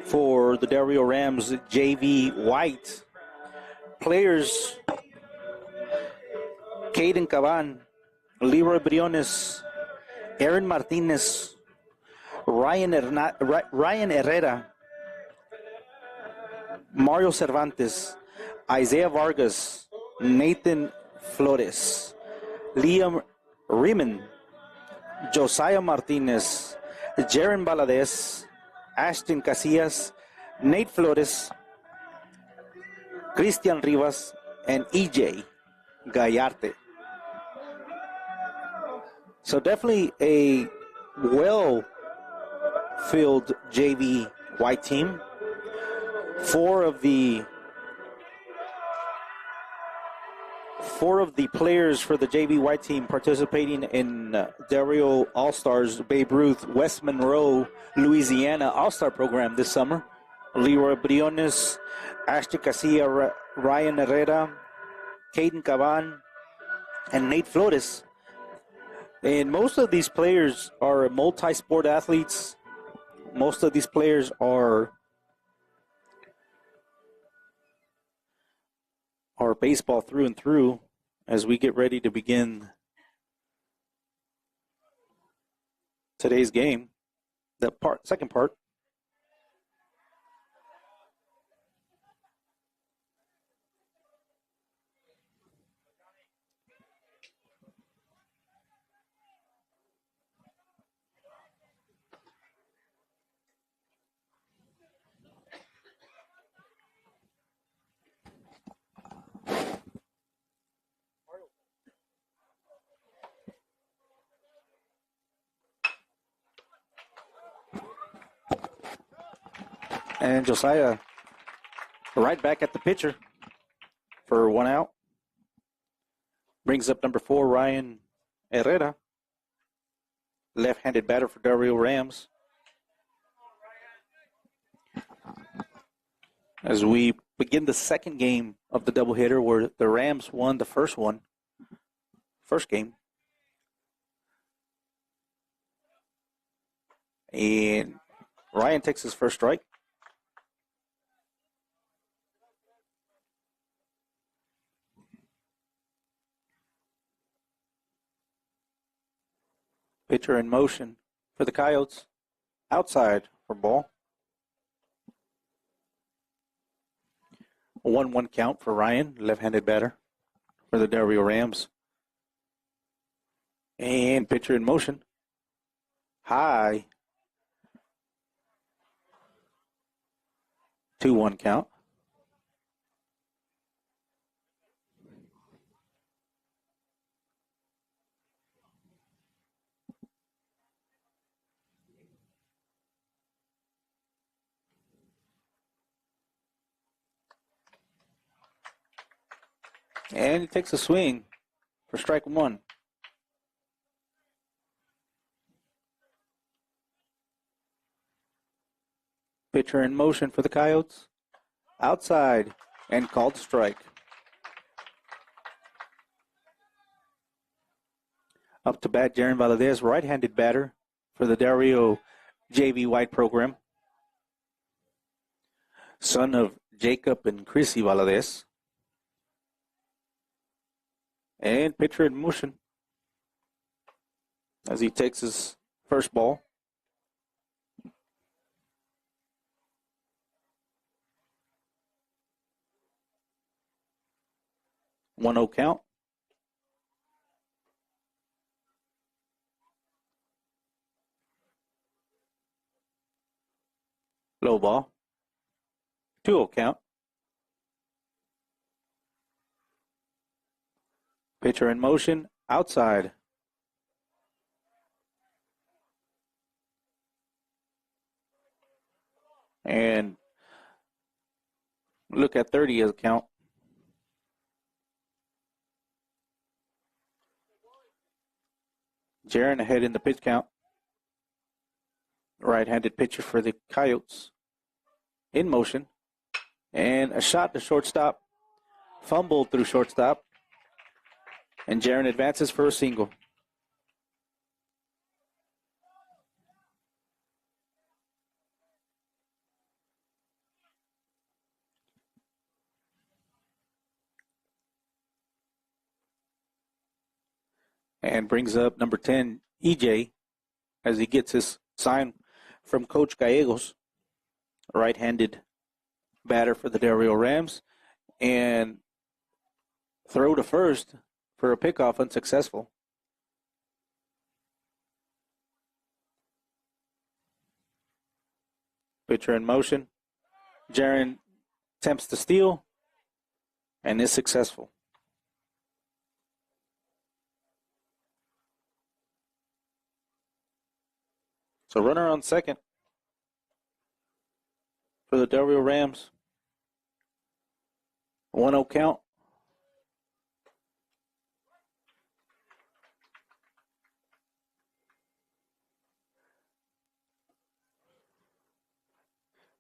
For the Del Rio Rams, JV White. Players: Caden Caban, Leroy Briones, Aaron Martinez, Ryan Herrera, Mario Cervantes, Isaiah Vargas, Nathan Flores, Liam Riemann, Josiah Martinez, Jaren Valadez, Ashton Casillas, Nate Flores, Christian Rivas, and EJ Gallarte. So definitely a well-filled JV White team. Four of the players for the JV White team participating in Del Rio All-Stars Babe Ruth West Monroe, Louisiana All-Star program this summer. Leroy Briones, Ashton Casilla, Ryan Herrera, Caden Caban, and Nate Flores. And most of these players are multi-sport athletes. Most of these players are baseball through and through as we get ready to begin today's game. The second part. And Josiah right back at the pitcher for one out. Brings up number 4, Ryan Herrera, left-handed batter for Del Rio Rams. As we begin the second game of the doubleheader, where the Rams won the first game. And Ryan takes his first strike. Pitcher in motion for the Coyotes. Outside for ball. A 1-1 count for Ryan, left-handed batter for the Del Rio Rams. And pitcher in motion. High. 2-1 count. And he takes a swing for strike 1. Pitcher in motion for the Coyotes. Outside and called strike. Up to bat, Jaren Valadez, right-handed batter for the Del Rio JV White program. Son of Jacob and Chrissy Valadez. And pitcher in motion as he takes his first ball. One 0 count. Low ball. 2-0 count. Pitcher in motion, outside. And look at 30 as a count. Jaren ahead in the pitch count. Right-handed pitcher for the Coyotes. In motion. And a shot to shortstop. Fumbled through shortstop. And Jaren advances for a single. and brings up number 10, EJ, as he gets his sign from Coach Gallegos, right-handed batter for the Del Rio Rams, and throw to first for a pickoff unsuccessful. Pitcher in motion. Jaron attempts to steal and is successful. So runner on second for the Del Rio Rams. 1-0 count.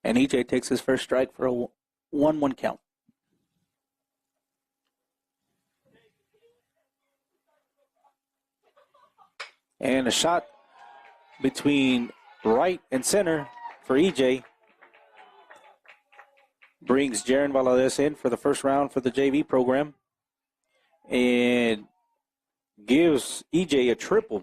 And EJ takes his first strike for a 1-1 count. And a shot between right and center for EJ brings Jaron Valadez in for the first round for the JV program and gives EJ a triple.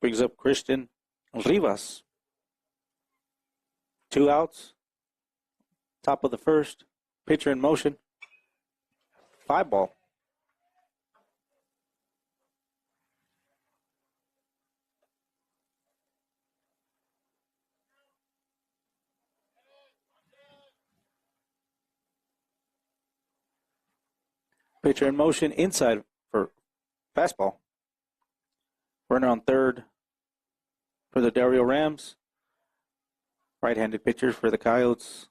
Brings up Christian Rivas. 2 outs. Top of the first. Pitcher in motion. 5-ball. Pitcher in motion inside for fastball. Runner on third for the Del Rio Rams. Right-handed pitcher for the Coyotes.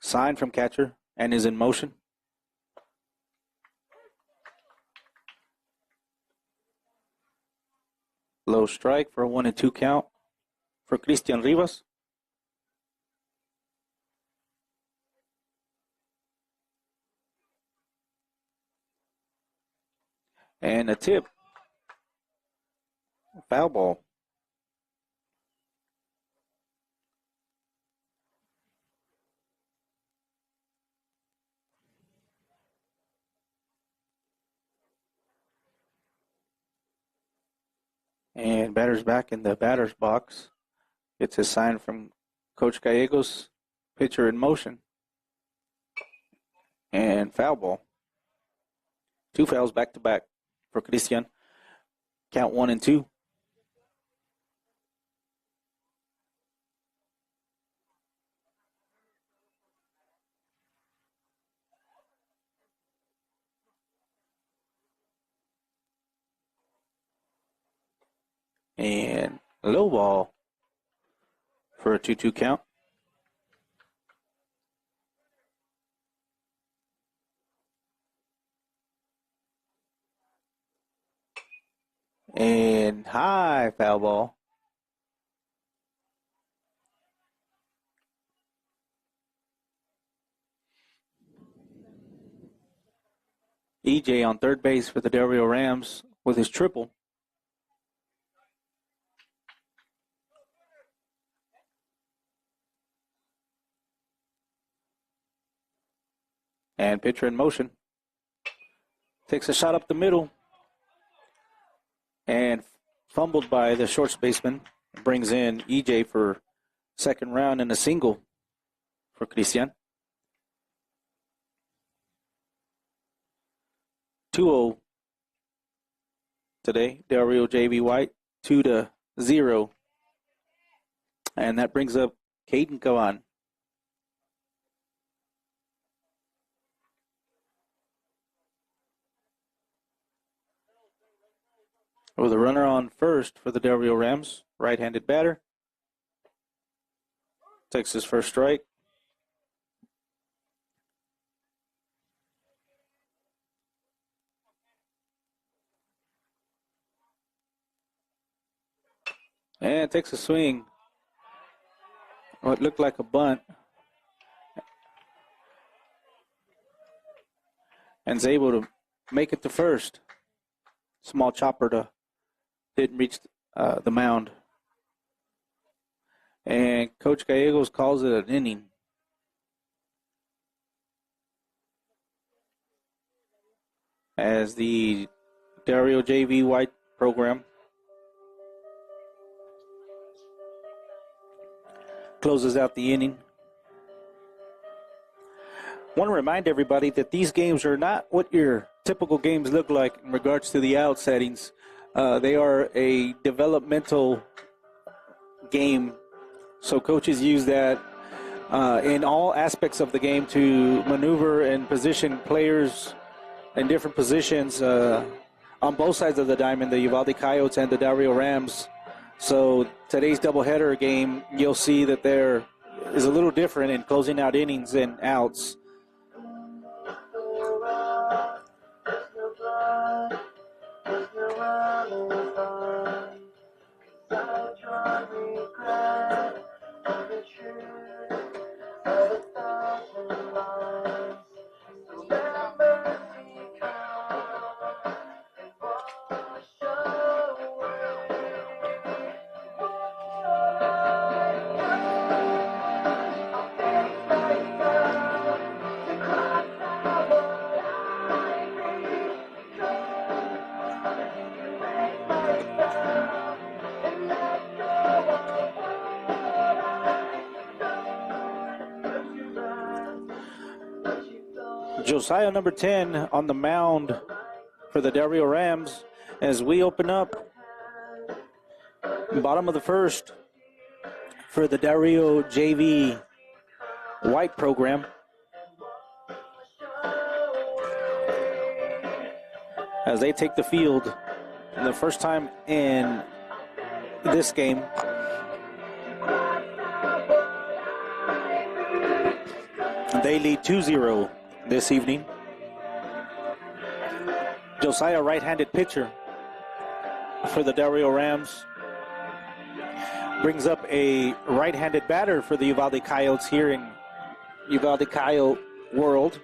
Sign from catcher and is in motion. Low strike for a 1-2 count for Christian Rivas. And a tip. Foul ball. And batter's back in the batter's box. It's a sign from Coach Gallegos. Pitcher in motion. And foul ball. 2 fouls back to back for Christian. Count 1-2. And low ball for a 2-2 count. And high foul ball. EJ on third base for the Del Rio Rams with his triple. And pitcher in motion. Takes a shot up the middle. And fumbled by the short baseman. Brings in EJ for second round and a single for Christian. 2-0 today. Del Rio JV White 2-0. And that brings up Caden Kavan. With a runner on first for the Del Rio Rams, right-handed batter. Takes his first strike. And takes a swing. What looked like a bunt. And is able to make it to first. Small chopper didn't reach the mound. And Coach Gallegos calls it an inning. As the Dario JV White program closes out the inning. Want to remind everybody that these games are not what your typical games look like in regards to the out settings. They are a developmental game, so coaches use that in all aspects of the game to maneuver and position players in different positions on both sides of the diamond, the Uvalde Coyotes and the Dario Rams. So today's doubleheader game, you'll see that there is a little different in closing out innings and outs. Josiah, number 10, on the mound for the Dario Rams as we open up bottom of the first for the Dario JV White program. As they take the field the first time in this game. They lead 2-0 this evening. Josiah, right-handed pitcher for the Dario Rams, brings up a right-handed batter for the Uvalde Coyotes here in Uvalde Coyote world.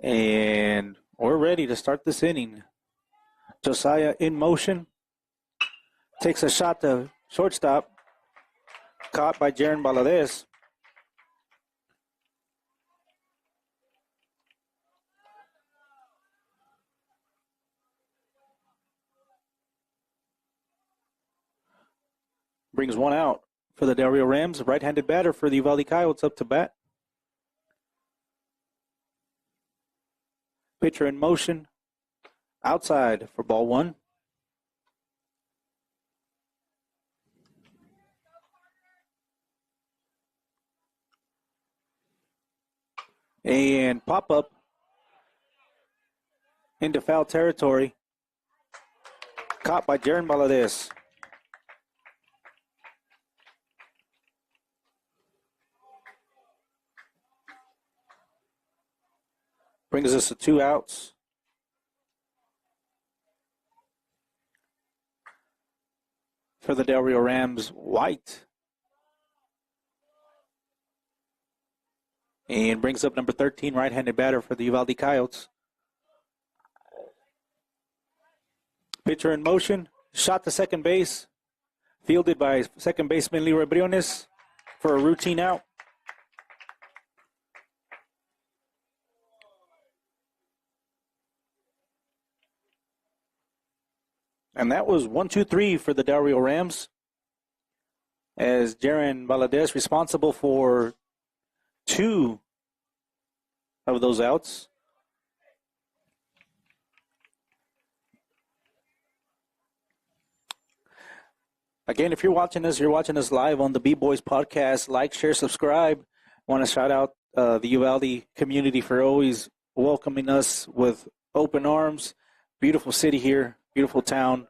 And we're ready to start this inning. Josiah in motion. Takes a shot to shortstop. Caught by Jaren Valadez. Brings one out for the Dario Rams. Right-handed batter for the Uvalde Coyotes up to bat. Pitcher in motion, outside for ball one. And pop up into foul territory. Caught by Jaren Valadez. Brings us to 2 outs. For the Dario Rams, White. And brings up number 13, right-handed batter for the Uvalde Coyotes. Pitcher in motion, shot to second base. Fielded by second baseman Leroy Briones for a routine out. And that was 1-2-3 for the Dario Rams, as Jaren Valadez responsible for 2 of those outs. Again, if you're watching us live on the B-Boys podcast. Like, share, subscribe. I want to shout out the Uvalde community for always welcoming us with open arms. Beautiful city here. beautiful town.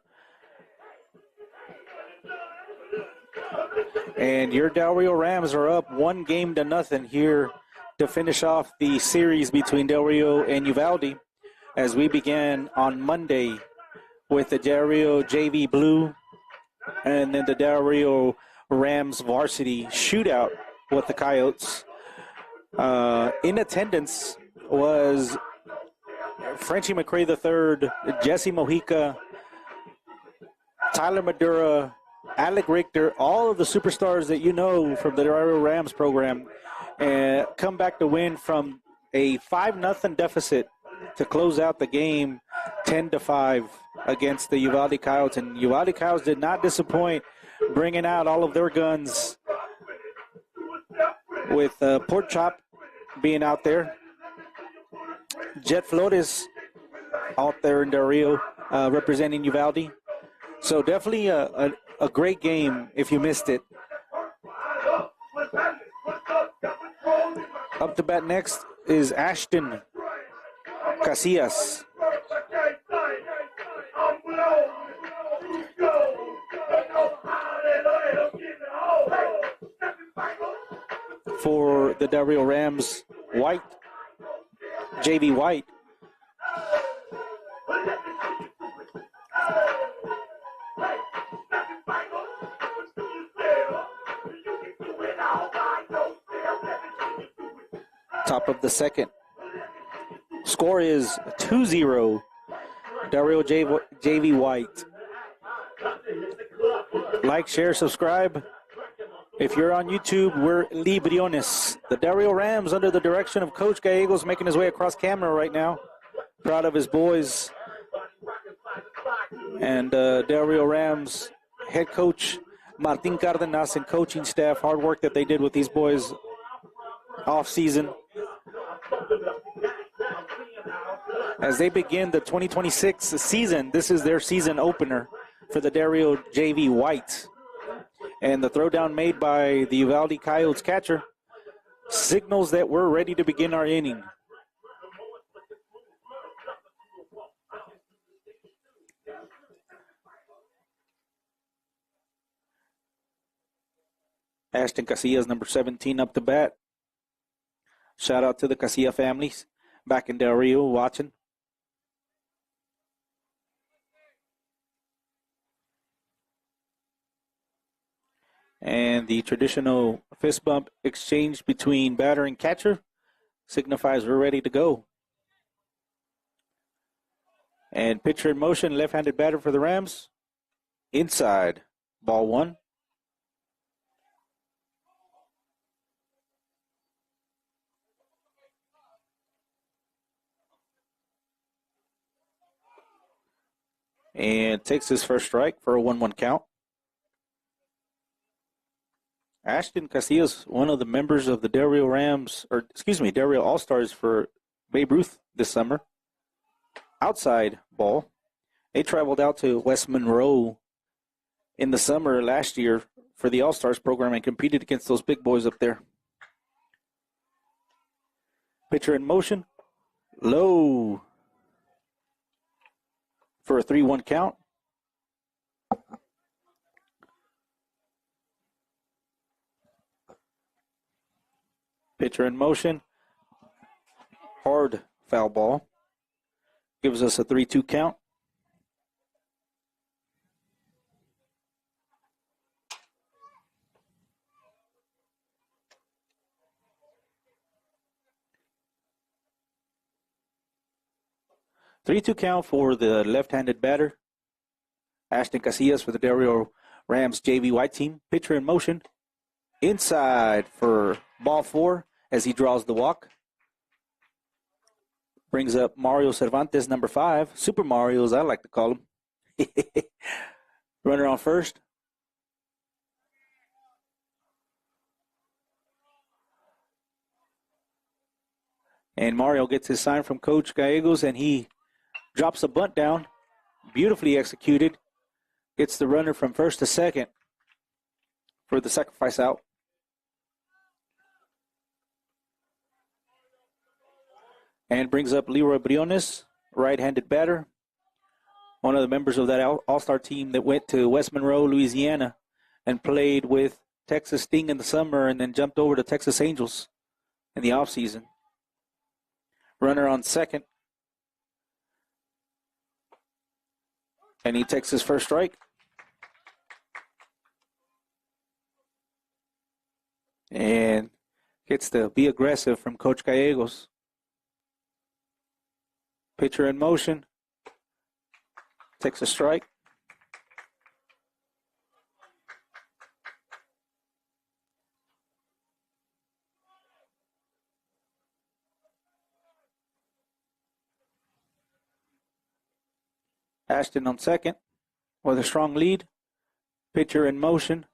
And your Del Rio Rams are up 1-0 here to finish off the series between Del Rio and Uvalde as we began on Monday with the Del Rio JV Blue and then the Del Rio Rams varsity shootout with the Coyotes. In attendance was Frenchie McCray III, Jesse Mojica, Tyler Madura, Alec Richter, all of the superstars that you know from the Del Rio Rams program, come back to win from a 5-0 deficit to close out the game 10-5 against the Uvalde Coyotes. And Uvalde Coyotes did not disappoint, bringing out all of their guns with Pork Chop being out there. Jet Flores out there in Del Rio representing Uvalde. So definitely a great game if you missed it. Up to bat next is Ashton Casillas. For the Del Rio Rams, White, JV White. Top of the second. Score is 2-0. Del Rio JV White. Like, share, subscribe. If you're on YouTube, we're Lee Briones. The Del Rio Rams, under the direction of Coach Gallegos, making his way across camera right now. Proud of his boys. And Del Rio Rams head coach Martin Cardenas and coaching staff, hard work that they did with these boys off season. As they begin the 2026 season, this is their season opener for the Del Rio JV White. And the throwdown made by the Uvalde Coyotes catcher signals that we're ready to begin our inning. Ashton Casillas, number 17, up to bat. Shout out to the Casilla families back in Del Rio watching. And the traditional fist bump exchange between batter and catcher signifies we're ready to go. And pitcher in motion, left-handed batter for the Rams. Inside, ball one. And takes his first strike for a 1-1 count. Ashton Casillas, one of the members of the Del Rio Rams, Del Rio All-Stars for Babe Ruth this summer. Outside ball. They traveled out to West Monroe in the summer last year for the All-Stars program and competed against those big boys up there. Pitcher in motion. Low. For a 3-1 count. Pitcher in motion. Hard foul ball. Gives us a 3-2 count. Three-two count for the left-handed batter. Ashton Casillas for the Del Rio Rams JV White team. Pitcher in motion. Inside for ball 4 as he draws the walk. Brings up Mario Cervantes, number 5. Super Mario, as I like to call him. Runner on first. And Mario gets his sign from Coach Gallegos, and he drops a bunt down. Beautifully executed. Gets the runner from first to second for the sacrifice out. And brings up Leroy Briones, right-handed batter. one of the members of that all-star team that went to West Monroe, Louisiana, and played with Texas Sting in the summer and then jumped over to Texas Angels in the offseason. Runner on second. And he takes his first strike. And gets to be aggressive from Coach Gallegos. Pitcher in motion. Takes a strike. Ashton on second with a strong lead. Pitcher in motion.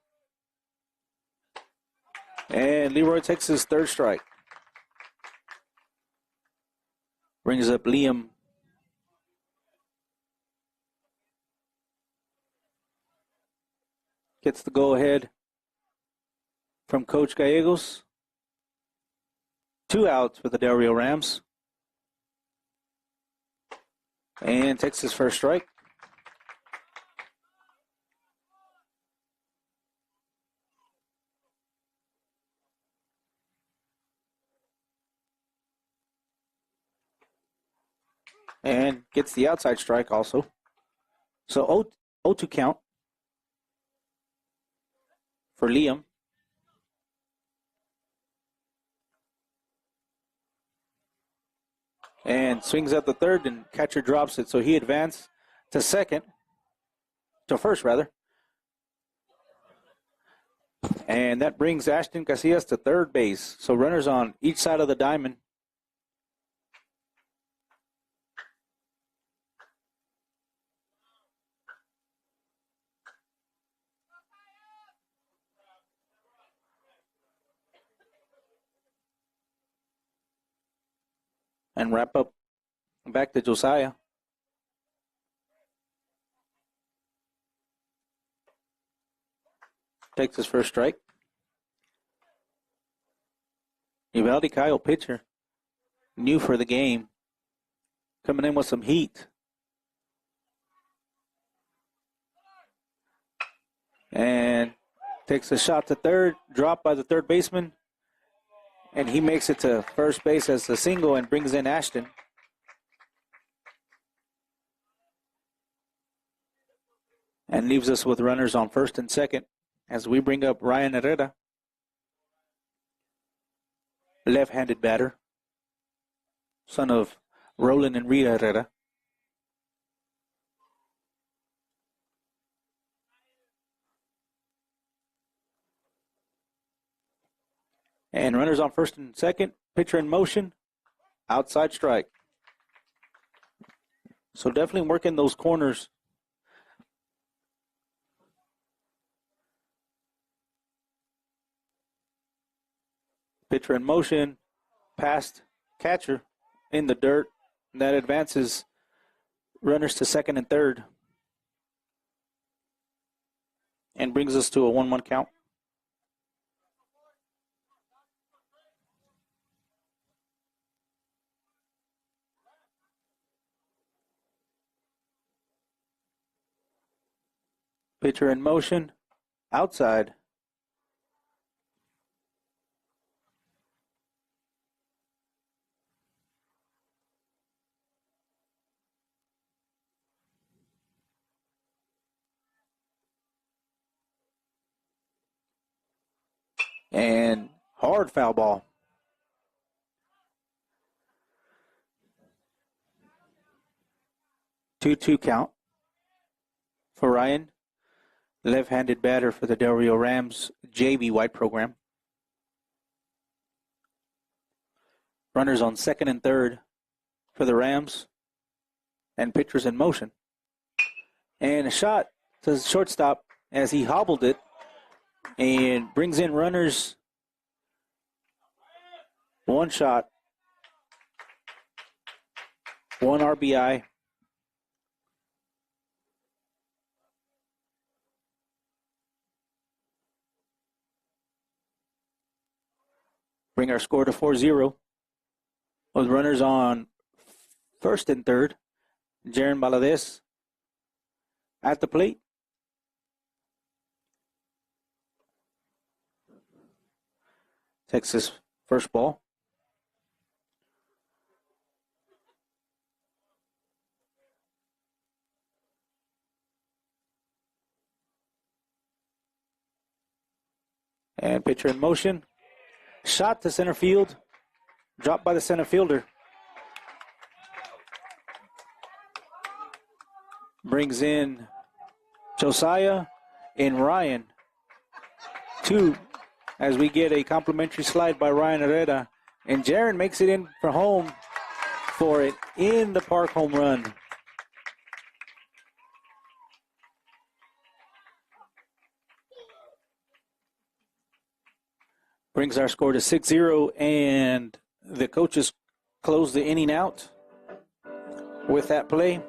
And Leroy takes his third strike. Brings up Liam. Gets the go-ahead from Coach Gallegos. 2 outs for the Del Rio Rams. And takes his first strike. And gets the outside strike also. So 0-2 count for Liam. And swings at the third, and catcher drops it. So he advanced to first rather. And that brings Ashton Casillas to third base. So runners on each side of the diamond. And wrap up back to Josiah. Takes his first strike. Uvalde Kyle, pitcher, new for the game, coming in with some heat. And takes a shot to third, dropped by the third baseman. And he makes it to first base as a single and brings in Ashton. And leaves us with runners on first and second as we bring up Ryan Herrera, left-handed batter, son of Roland and Rita Herrera. And runners on first and second. Pitcher in motion. Outside strike. So definitely working those corners. Pitcher in motion. Past catcher in the dirt. And that advances runners to second and third. And brings us to a 1-1 count. Pitcher in motion, outside. And hard foul ball. Two count for Ryan. Left-handed batter for the Del Rio Rams JV White program. Runners on second and third for the Rams. And pitchers in motion. And a shot to shortstop as he hobbled it and brings in runners. One shot. One RBI. Bring our score to 4-0. With runners on first and third. Jaron Valadez at the plate. Texas first ball. And pitcher in motion. Shot to center field. Dropped by the center fielder. Brings in Josiah and Ryan. 2 as we get a complimentary slide by Ryan Herrera. And Jaron makes it in for home for it in the park home run. Brings our score to 6-0, and the coaches close the inning out with that play.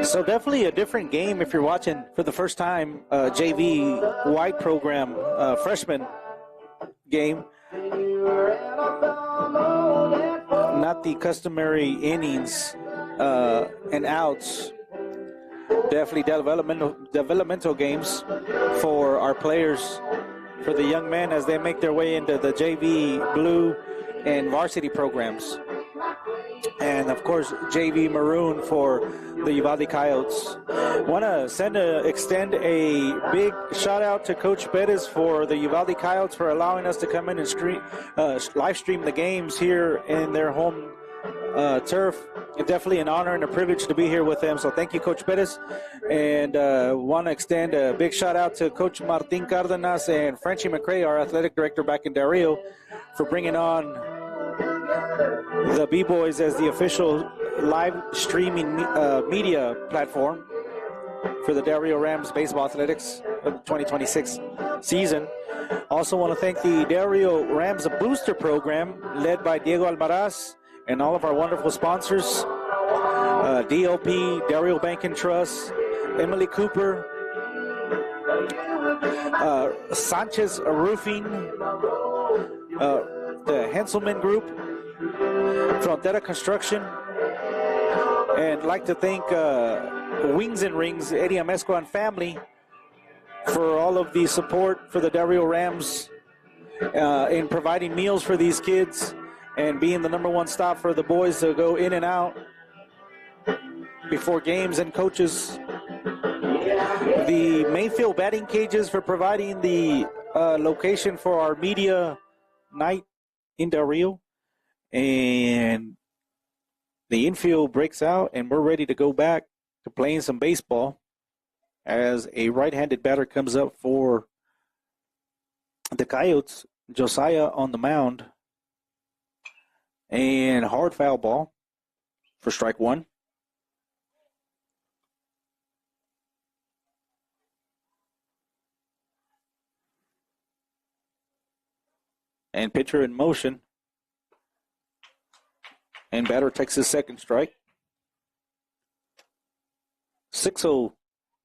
So definitely a different game if you're watching for the first time JV wide program freshman game. Not the customary innings and outs. Definitely developmental games for our players, for the young men as they make their way into the JV blue and varsity programs. And of course, JV Maroon for the Uvalde Coyotes. Want to extend a big shout out to Coach Bettis for the Uvalde Coyotes for allowing us to come in and live stream the games here in their home turf. Definitely an honor and a privilege to be here with them. So thank you, Coach Bettis. And want to extend a big shout out to Coach Martin Cardenas and Frenchie McCray, our athletic director back in Del Rio, for bringing on the B-Boys as the official live streaming media platform for the Del Rio Rams baseball athletics of the 2026 season. Also want to thank the Del Rio Rams booster program led by Diego Almaraz and all of our wonderful sponsors, DOP, Del Rio Bank and Trust, Emily Cooper, Sanchez Roofing, the Henselman Group, Frontera Construction, and like to thank Wings and Rings, Eddie Amesco and family for all of the support for the Del Rio Rams in providing meals for these kids and being the number one stop for the boys to go in and out before games and coaches. The Mayfield batting cages for providing the location for our media night in Del Rio. And the infield breaks out, and we're ready to go back to playing some baseball as a right-handed batter comes up for the Coyotes. Josiah on the mound. And hard foul ball for strike one. And pitcher in motion. And batter takes his second strike. 6-0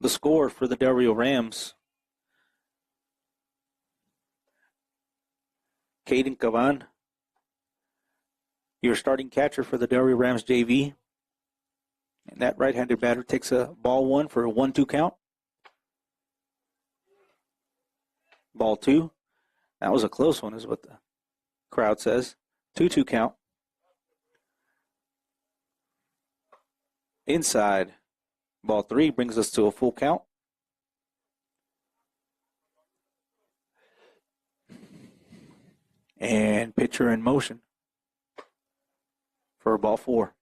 the score for the Del Rio Rams. Caden Cavan, your starting catcher for the Del Rio Rams JV. And that right-handed batter takes a ball one for a 1-2 count. Ball two. That was a close one is what the crowd says. 2-2 count. Inside. Ball three brings us to a full count. And pitcher in motion for ball four.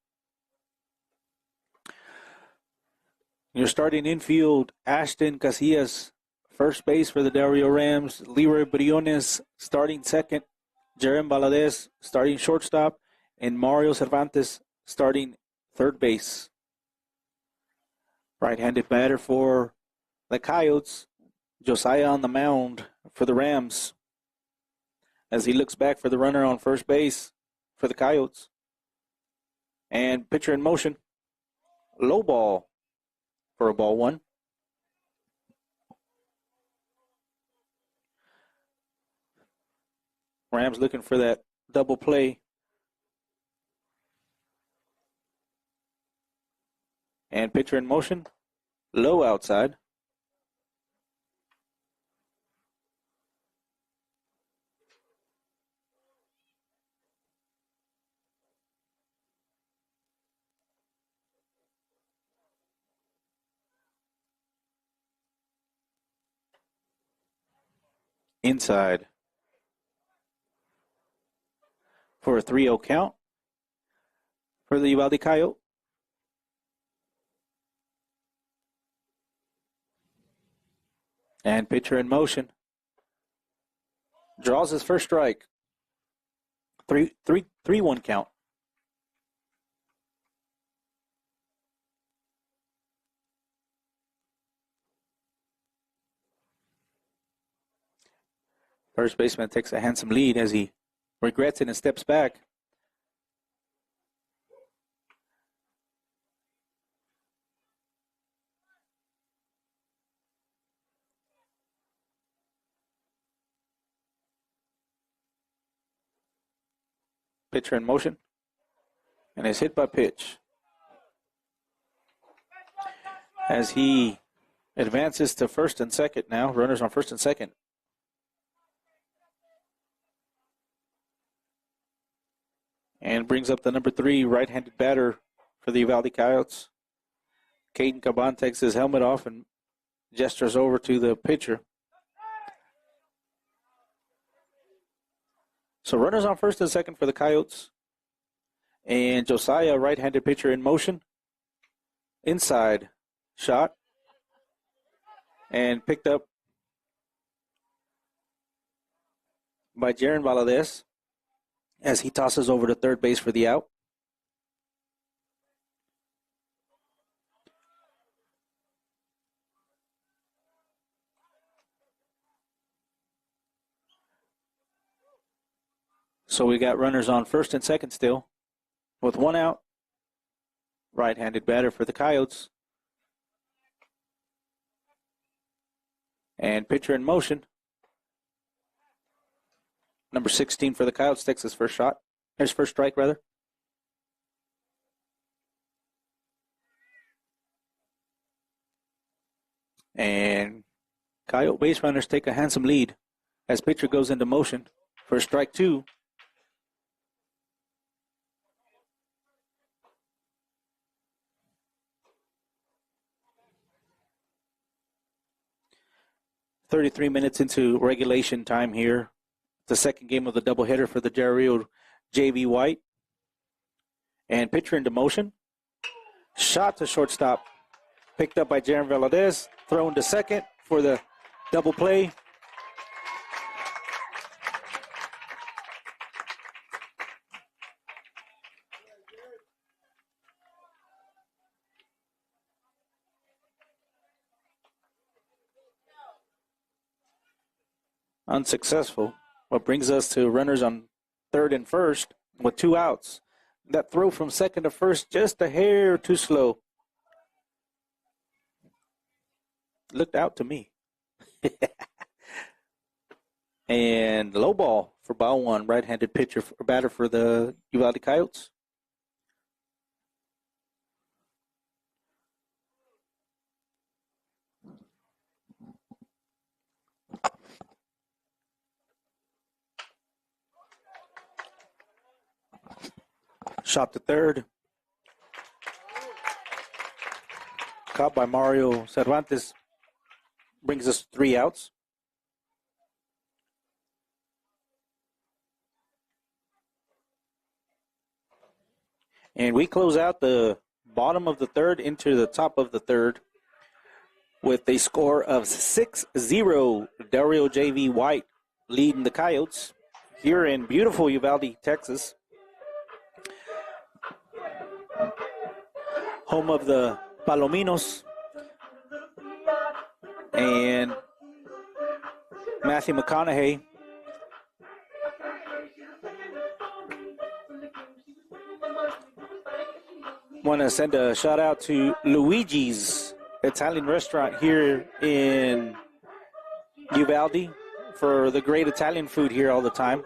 You're starting infield, Ashton Casillas, first base for the Del Rio Rams. Leroy Briones starting second. Jaren Valadez starting shortstop. And Mario Cervantes starting third base. Right-handed batter for the Coyotes. Josiah on the mound for the Rams as he looks back for the runner on first base for the Coyotes. And pitcher in motion. Low ball for a ball one. Rams looking for that double play. And pitcher in motion. Low outside. Inside. For a 3-0 count for the Uvalde Coyote. And pitcher in motion. Draws his first strike. 3-1 count. First baseman takes a handsome lead as he regrets it and steps back. Pitcher in motion. And is hit by pitch. As he advances to first and second now. Runners on first and second. And brings up the number 3 right-handed batter for the Uvalde Coyotes. Caden Caban takes his helmet off and gestures over to the pitcher. So runners on first and second for the Coyotes. And Josiah, right-handed pitcher in motion. Inside shot. And picked up by Jaron Valadez as he tosses over to third base for the out. So we got runners on first and second still with 1 out. Right-handed batter for the Coyotes. And pitcher in motion. Number 16 for the Coyotes takes his first shot. His first strike, rather. And Coyote base runners take a handsome lead as pitcher goes into motion for strike 2. .33 minutes into regulation time here. The second game of the doubleheader for the Del Rio JV White. And pitcher into motion. Shot to shortstop. Picked up by Jaron Valadez. Thrown to second for the double play. Unsuccessful. What brings us to runners on third and first with 2 outs. That throw from second to first just a hair too slow. Looked out to me. And low ball for ball 1, right-handed pitcher or batter for the Uvalde Coyotes. Shot to third. Caught by Mario Cervantes. Brings us 3 outs. And we close out the bottom of the third into the top of the third with a score of 6-0. Del Rio JV White leading the Coyotes here in beautiful Uvalde, Texas. Home of the Palominos. And Matthew McConaughey. Want to send a shout out to Luigi's Italian restaurant here in Uvalde for the great Italian food here all the time.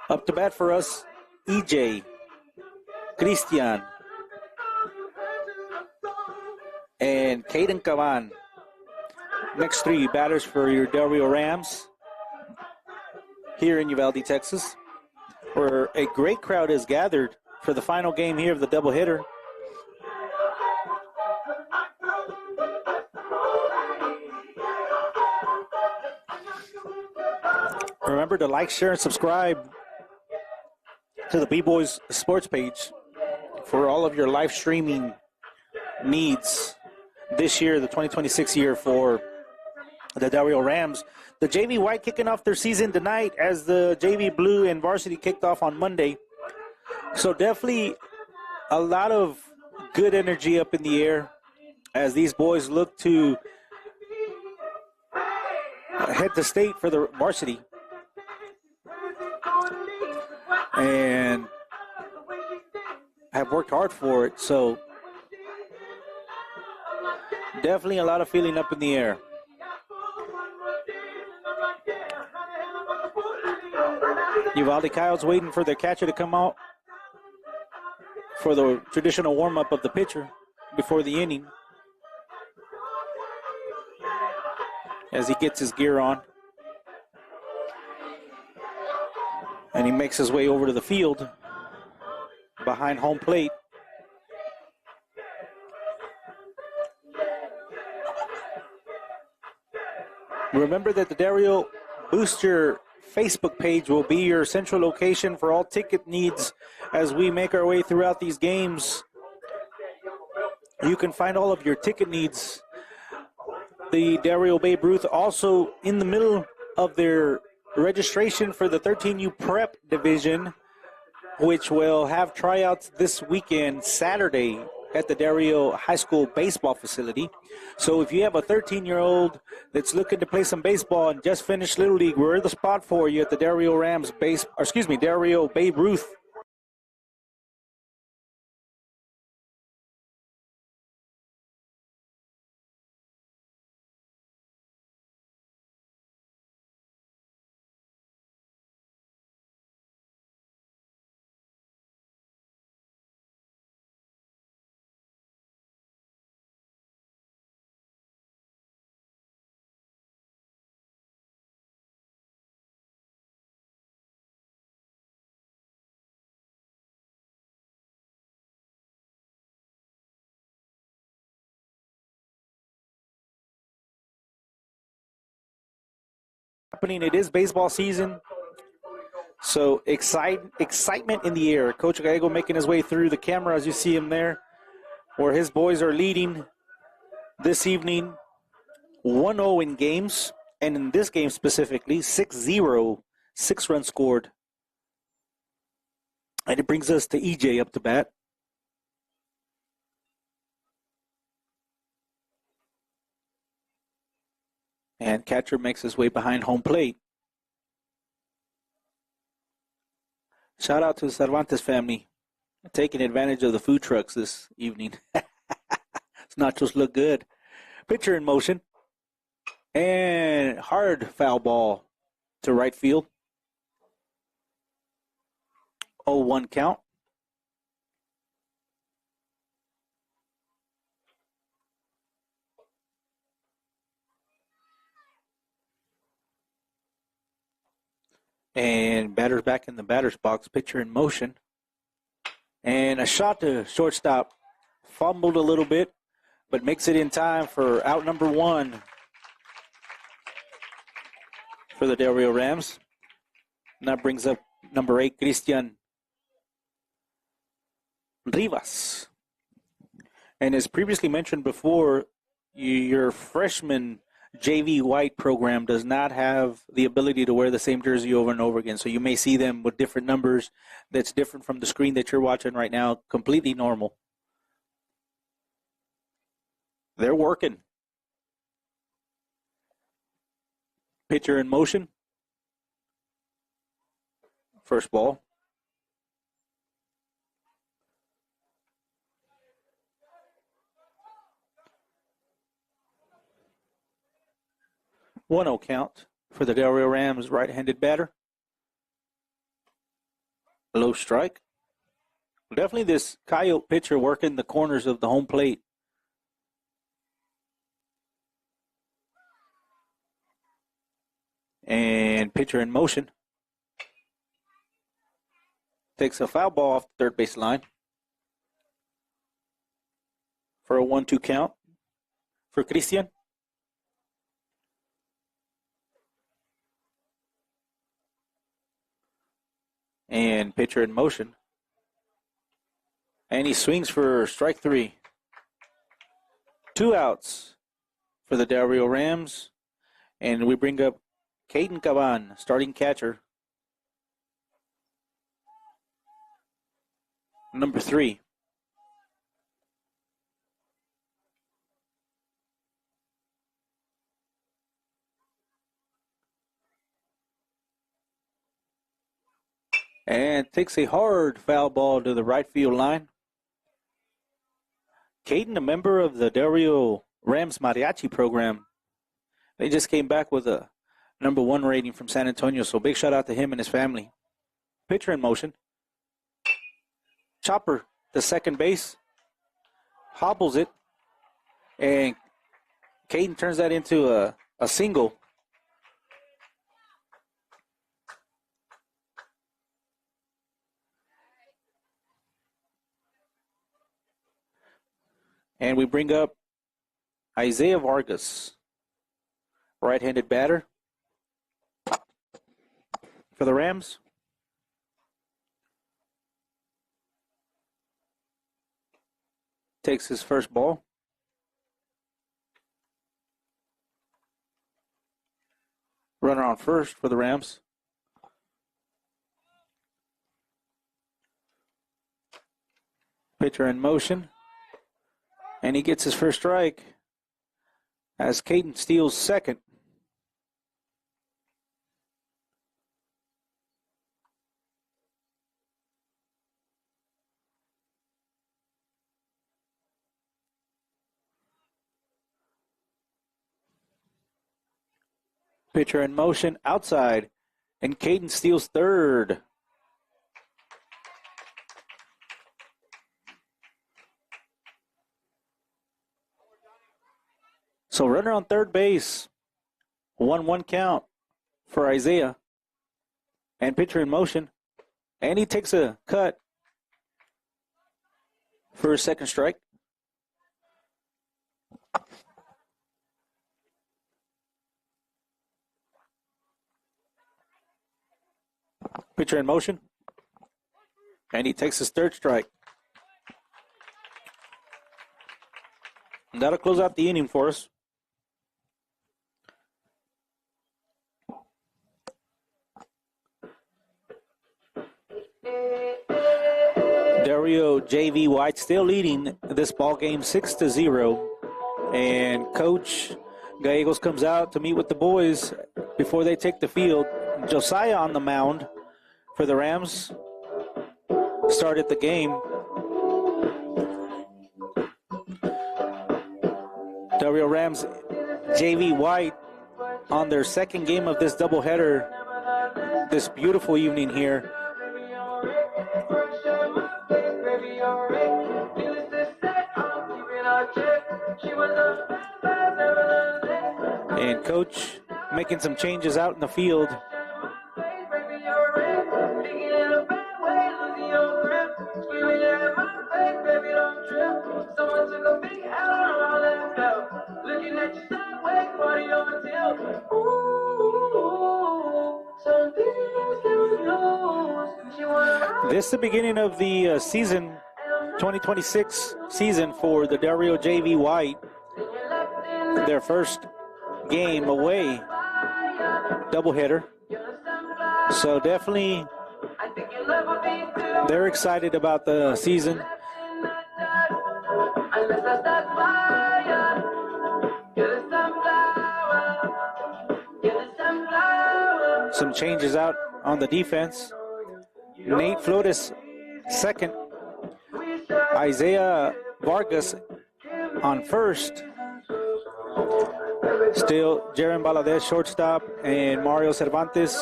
Up to bat for us, EJ, Christian, and Caden Caban. Next three batters for your Del Rio Rams here in Uvalde, Texas, where a great crowd is gathered for the final game here of the doubleheader. Remember to like, share, and subscribe to the B-Boys Sports page for all of your live streaming needs this year, the 2026 year for the Del Rio Rams. The JV White kicking off their season tonight as the JV Blue and Varsity kicked off on Monday. So definitely a lot of good energy up in the air as these boys look to head to state for the varsity. And have worked hard for it, so definitely a lot of feeling up in the air. Uvalde Coyotes waiting for their catcher to come out for the traditional warm-up of the pitcher before the inning as he gets his gear on. And he makes his way over to the field behind home plate. Remember that the Del Rio Booster Facebook page will be your central location for all ticket needs as we make our way throughout these games. You can find all of your ticket needs. The Del Rio Babe Ruth also in the middle of their registration for the 13U Prep Division, which will have tryouts this weekend, Saturday, at the Del Rio High School baseball facility. So if you have a 13-year-old that's looking to play some baseball and just finished Little League, we're the spot for you at the Del Rio Del Rio Babe Ruth. It is baseball season, so excitement in the air. Coach Gallego making his way through the camera as you see him there, where his boys are leading this evening 1-0 in games, and in this game specifically 6-0, 6 runs scored. And it brings us to EJ up to bat. And catcher makes his way behind home plate. Shout out to the Cervantes family taking advantage of the food trucks this evening. Nachos look good. Pitcher in motion. And hard foul ball to right field. 0-1 count. And batter's back in the batter's box. Pitcher in motion. And a shot to shortstop. Fumbled a little bit, but makes it in time for out number 1 for the Del Rio Rams. And that brings up number 8, Christian Rivas. And as previously mentioned before, your freshman JV White program does not have the ability to wear the same jersey over and over again. So you may see them with different numbers that's different from the screen that you're watching right now. Completely normal. They're working. Pitcher in motion. First ball. One 0 count for the Del Rio Rams right-handed batter. Low strike. Definitely this Coyote pitcher working the corners of the home plate. And pitcher in motion. Takes a foul ball off the third base line for a 1-2 count for Christian. And pitcher in motion. And he swings for strike 3. 2 outs for the Del Rio Rams. And we bring up Caden Caban, starting catcher. Number 3. And takes a hard foul ball to the right field line. Caden, a member of the Del Rio Rams Mariachi program. They just came back with a number 1 rating from San Antonio, so big shout out to him and his family. Pitcher in motion. Chopper to second base. Hobbles it. And Caden turns that into a single. And we bring up Isaiah Vargas, right-handed batter for the Rams. Takes his first ball. Runner on first for the Rams. Pitcher in motion. And he gets his first strike as Caden steals second. Pitcher in motion outside, and Caden steals third. So runner on third base, 1-1 count for Isaiah. And pitcher in motion. And he takes a cut for his second strike. Pitcher in motion. And he takes his third strike. And that'll close out the inning for us. Dario JV White still leading this ball game 6-0. And Coach Gallegos comes out to meet with the boys before they take the field. Josiah on the mound for the Rams. Started the game. Del Rio Rams JV White on their second game of this doubleheader this beautiful evening here. And Coach making some changes out in the field. This is the beginning of the season, 2026 season for the Del Rio JV White. Their first game away, doubleheader. So definitely they're excited about the season. Some changes out on the defense. Nate Flores second. Isaiah Vargas on first. Still Jaren Valadez shortstop and Mario Cervantes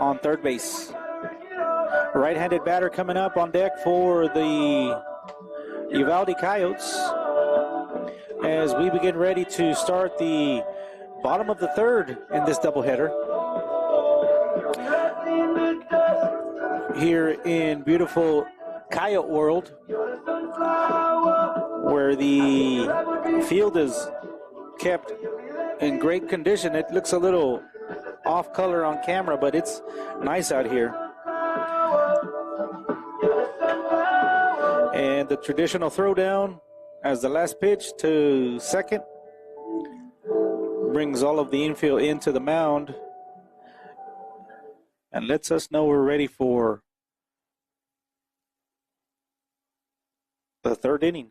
on third base. Right-handed batter coming up on deck for the Uvalde Coyotes as we begin ready to start the Bottom of the third in this doubleheader. Here in beautiful Coyote World, where the field is kept in great condition. It looks a little off color on camera, but it's nice out here. And the traditional throwdown as the last pitch to second brings all of the infield into the mound and lets us know we're ready for the third inning.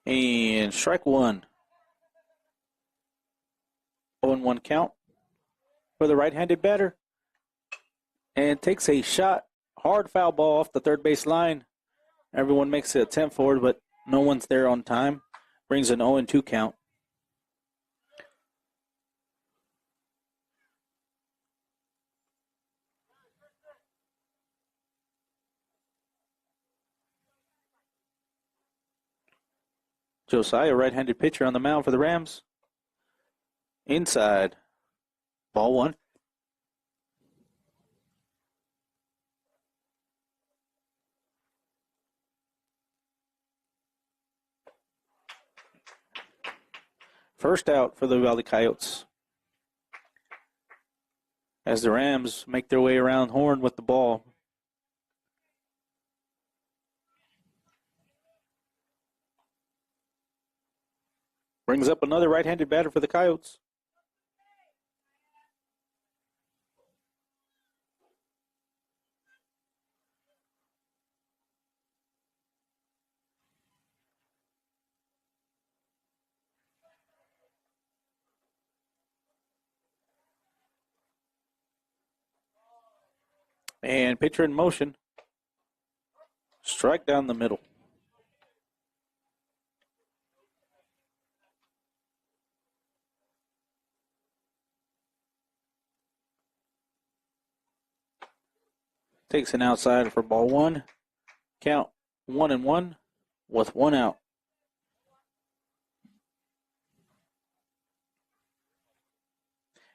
And strike one. 0-1 count for the right-handed batter. And takes a shot, hard foul ball off the third base line. Everyone makes an attempt for it, but no one's there on time. Brings an 0-2 count. Josiah, right-handed pitcher on the mound for the Rams. Inside. Ball one. First out for the Uvalde Coyotes. As the Rams make their way around horn with the ball. Brings up another right-handed batter for the Coyotes. And pitcher in motion. Strike down the middle. Takes an outside for ball one. Count 1-1 with one out.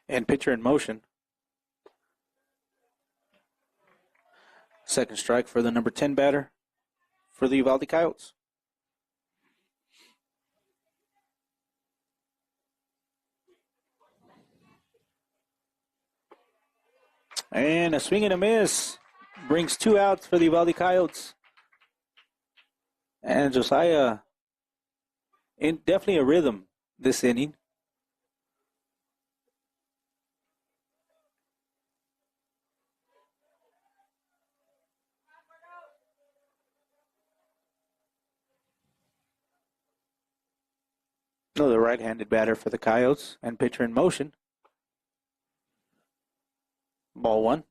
And pitcher in motion. Second strike for the number 10 batter for the Uvalde Coyotes. And a swing and a miss. Brings two outs for the Uvalde Coyotes. And Josiah in definitely a rhythm this inning. Another right-handed batter for the Coyotes and pitcher in motion. Ball one.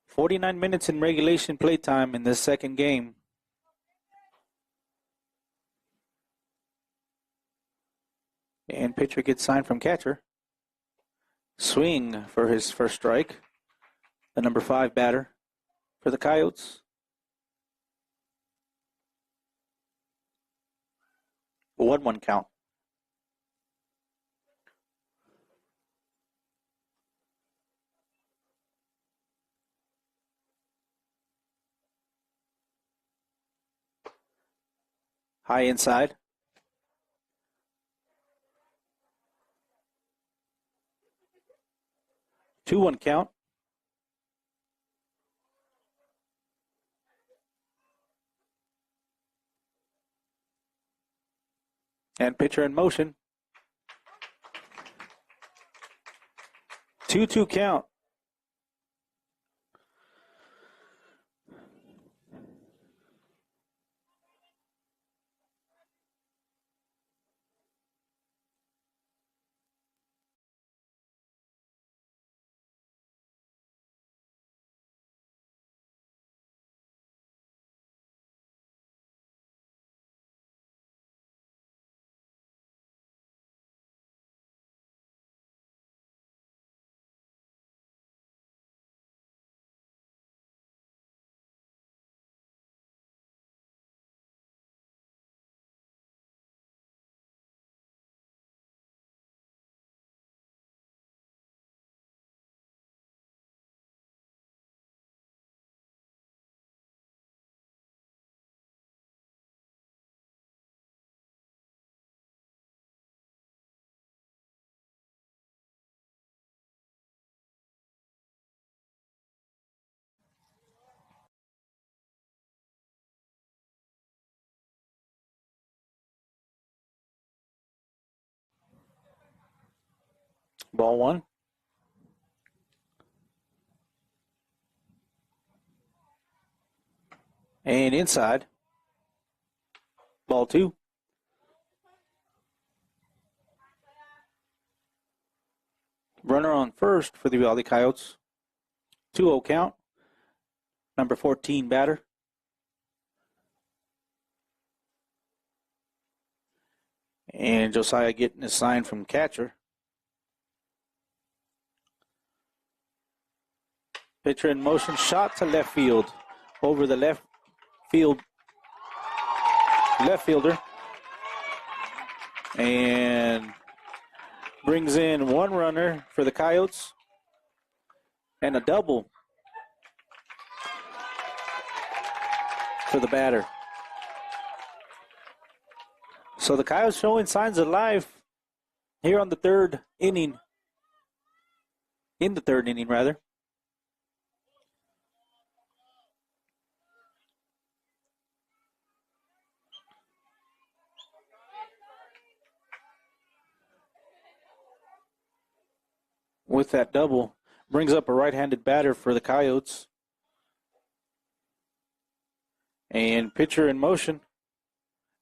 49 minutes in regulation play time in this second game. And pitcher gets signed from catcher. Swing for his first strike. The number 5 batter for the Coyotes. 1-1 count. High inside. Two one count. And pitcher in motion. 2-2 count. Ball one. And inside. Ball two. Runner on first for the Uvalde Coyotes. 2-0 count. Number 14 batter. And Josiah getting a sign from catcher. Pitcher in motion, shot to left field. Over the left fielder. And brings in one runner for the Coyotes. And a double for the batter. So the Coyotes showing signs of life here on the third inning. In the third inning, rather. With that double, brings up a right-handed batter for the Coyotes. And pitcher in motion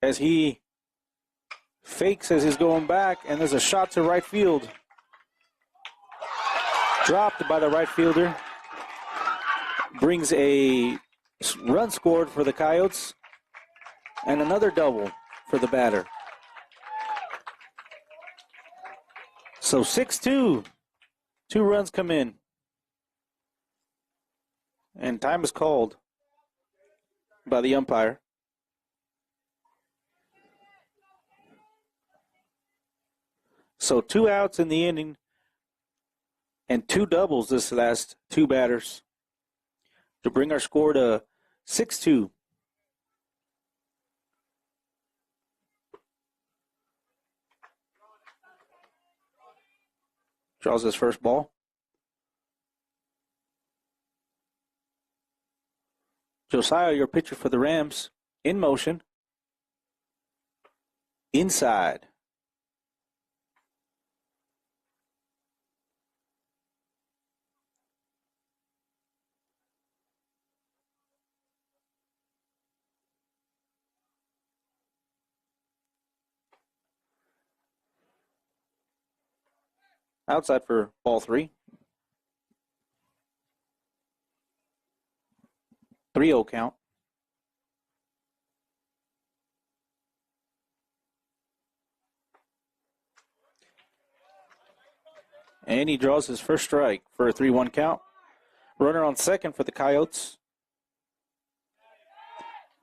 as he fakes as he's going back, and there's a shot to right field. Dropped by the right fielder. Brings a run scored for the Coyotes, and another double for the batter. So 6-2. 2 runs come in. And time is called by the umpire. So 2 outs in the inning and 2 doubles this last 2 batters to bring our score to 6-2. Draws his first ball. Josiah, your pitcher for the Rams, in motion. Inside. Outside for ball 3. 3-0 count. And he draws his first strike for a 3-1 count. Runner on second for the Coyotes.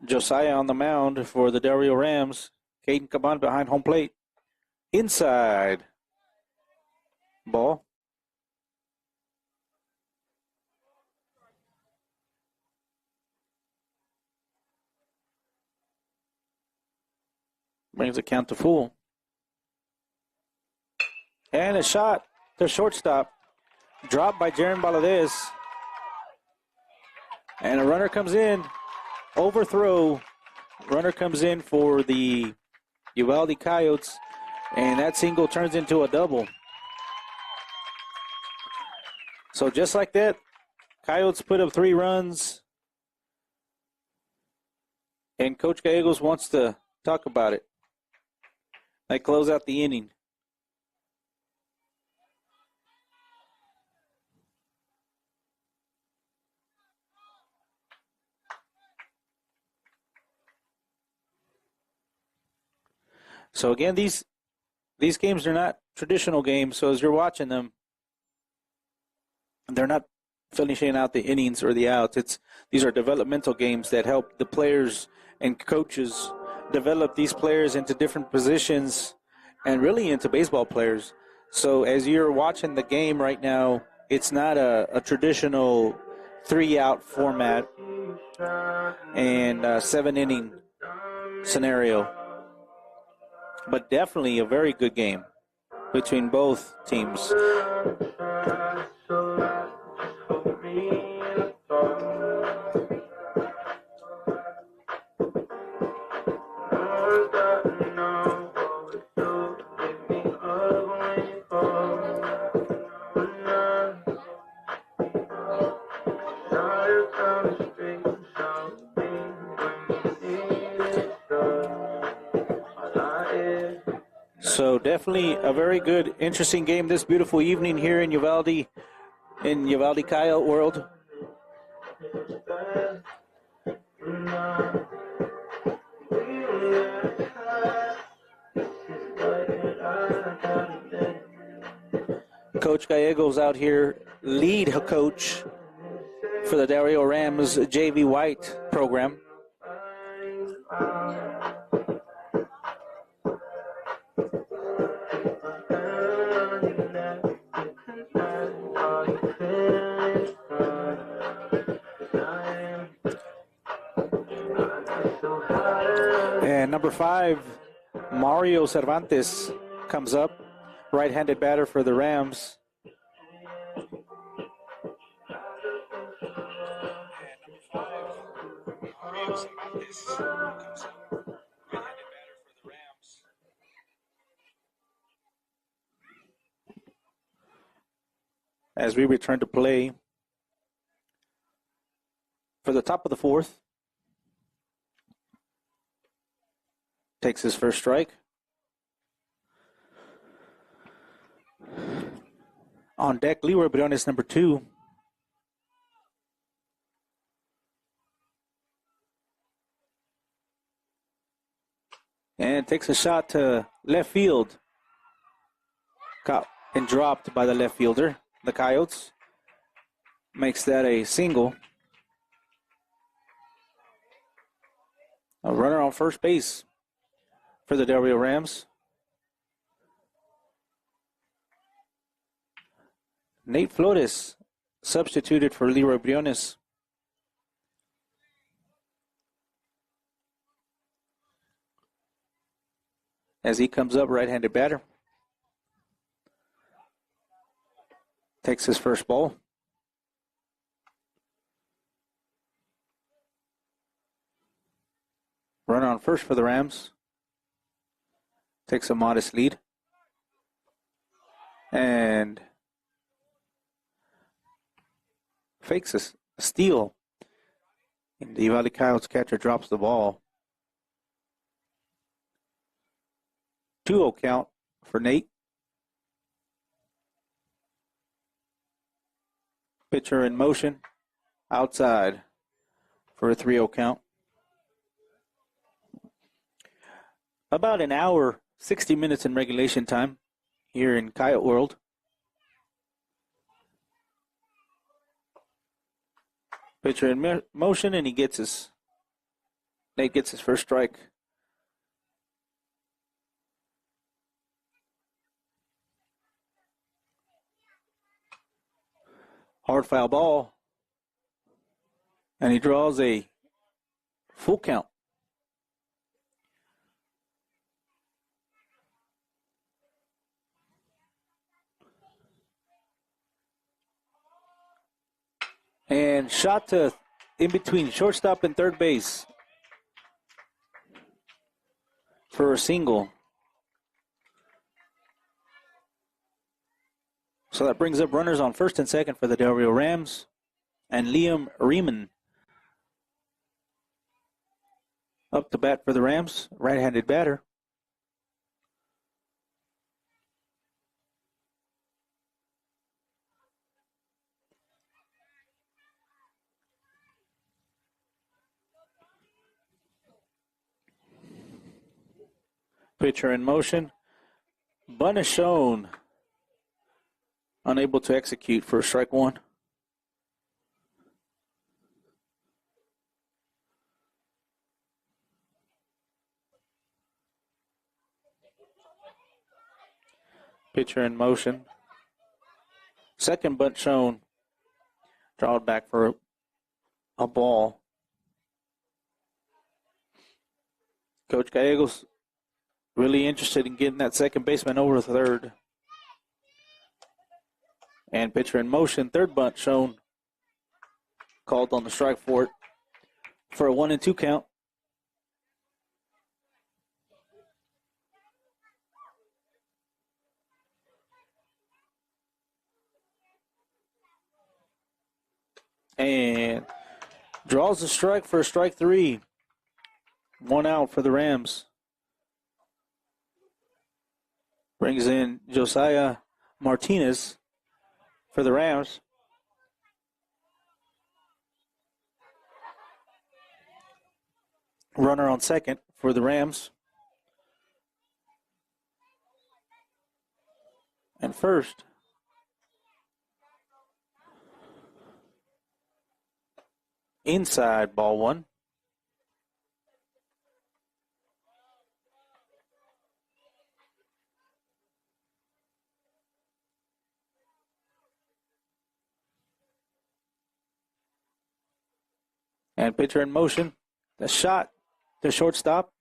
Josiah on the mound for the Del Rio Rams. Caden Caban behind home plate. Inside. Ball. Brings the count to full. And a shot to shortstop. Dropped by Jaron Valadez. And a runner comes in. Overthrow. Runner comes in for the Uvalde Coyotes. And that single turns into a double. So just like that, Coyotes put up 3 runs. And Coach Gallegos wants to talk about it. They close out the inning. So again, these games are not traditional games. So as you're watching them, they're not finishing out the innings or the outs. These are developmental games that help the players and coaches develop these players into different positions and really into baseball players. So as you're watching the game right now, it's not a traditional 3-out format and 7-inning scenario, but definitely a very good game between both teams. definitely a very good, interesting game this beautiful evening here in Uvalde Coyote World. Coach Gallegos out here, lead coach for the Dario Rams JV White program. And number 5, Mario Cervantes comes up, right-handed batter for the Rams. As we return to play for the top of the 4th. Takes his first strike. On deck, Leroy Briones, number 2. And takes a shot to left field. Caught and dropped by the left fielder. The Coyotes makes that a single. A runner on first base for the Del Rio Rams. Nate Flores substituted for Leroy Briones. As he comes up, right-handed batter. Takes his first ball. Runner on first for the Rams. Takes a modest lead. And fakes a steal. And the Uvalde Coyotes catcher drops the ball. 2-0 count for Nate. Pitcher in motion. Outside for a 3-0 count. About an hour, 60 minutes in regulation time here in Coyote World. Pitcher in motion, and Nate gets his first strike. Hard foul ball. And he draws a full count. And shot to in between shortstop and third base for a single. So that brings up runners on first and second for the Del Rio Rams. And Liam Riemann up to bat for the Rams, right-handed batter. Pitcher in motion. Bunt is shown. Unable to execute for strike one. Pitcher in motion. Second bunt shown. Drawed back for a ball. Coach Gallegos really interested in getting that second baseman over to third. And pitcher in motion, third bunt shown. Called on the strike for it for a 1-2 count. And draws the strike for strike three. 1 out for the Rams. brings in Josiah Martinez for the Rams. Runner on second for the Rams. And first, inside, ball one. And pitcher in motion. The shot to shortstop.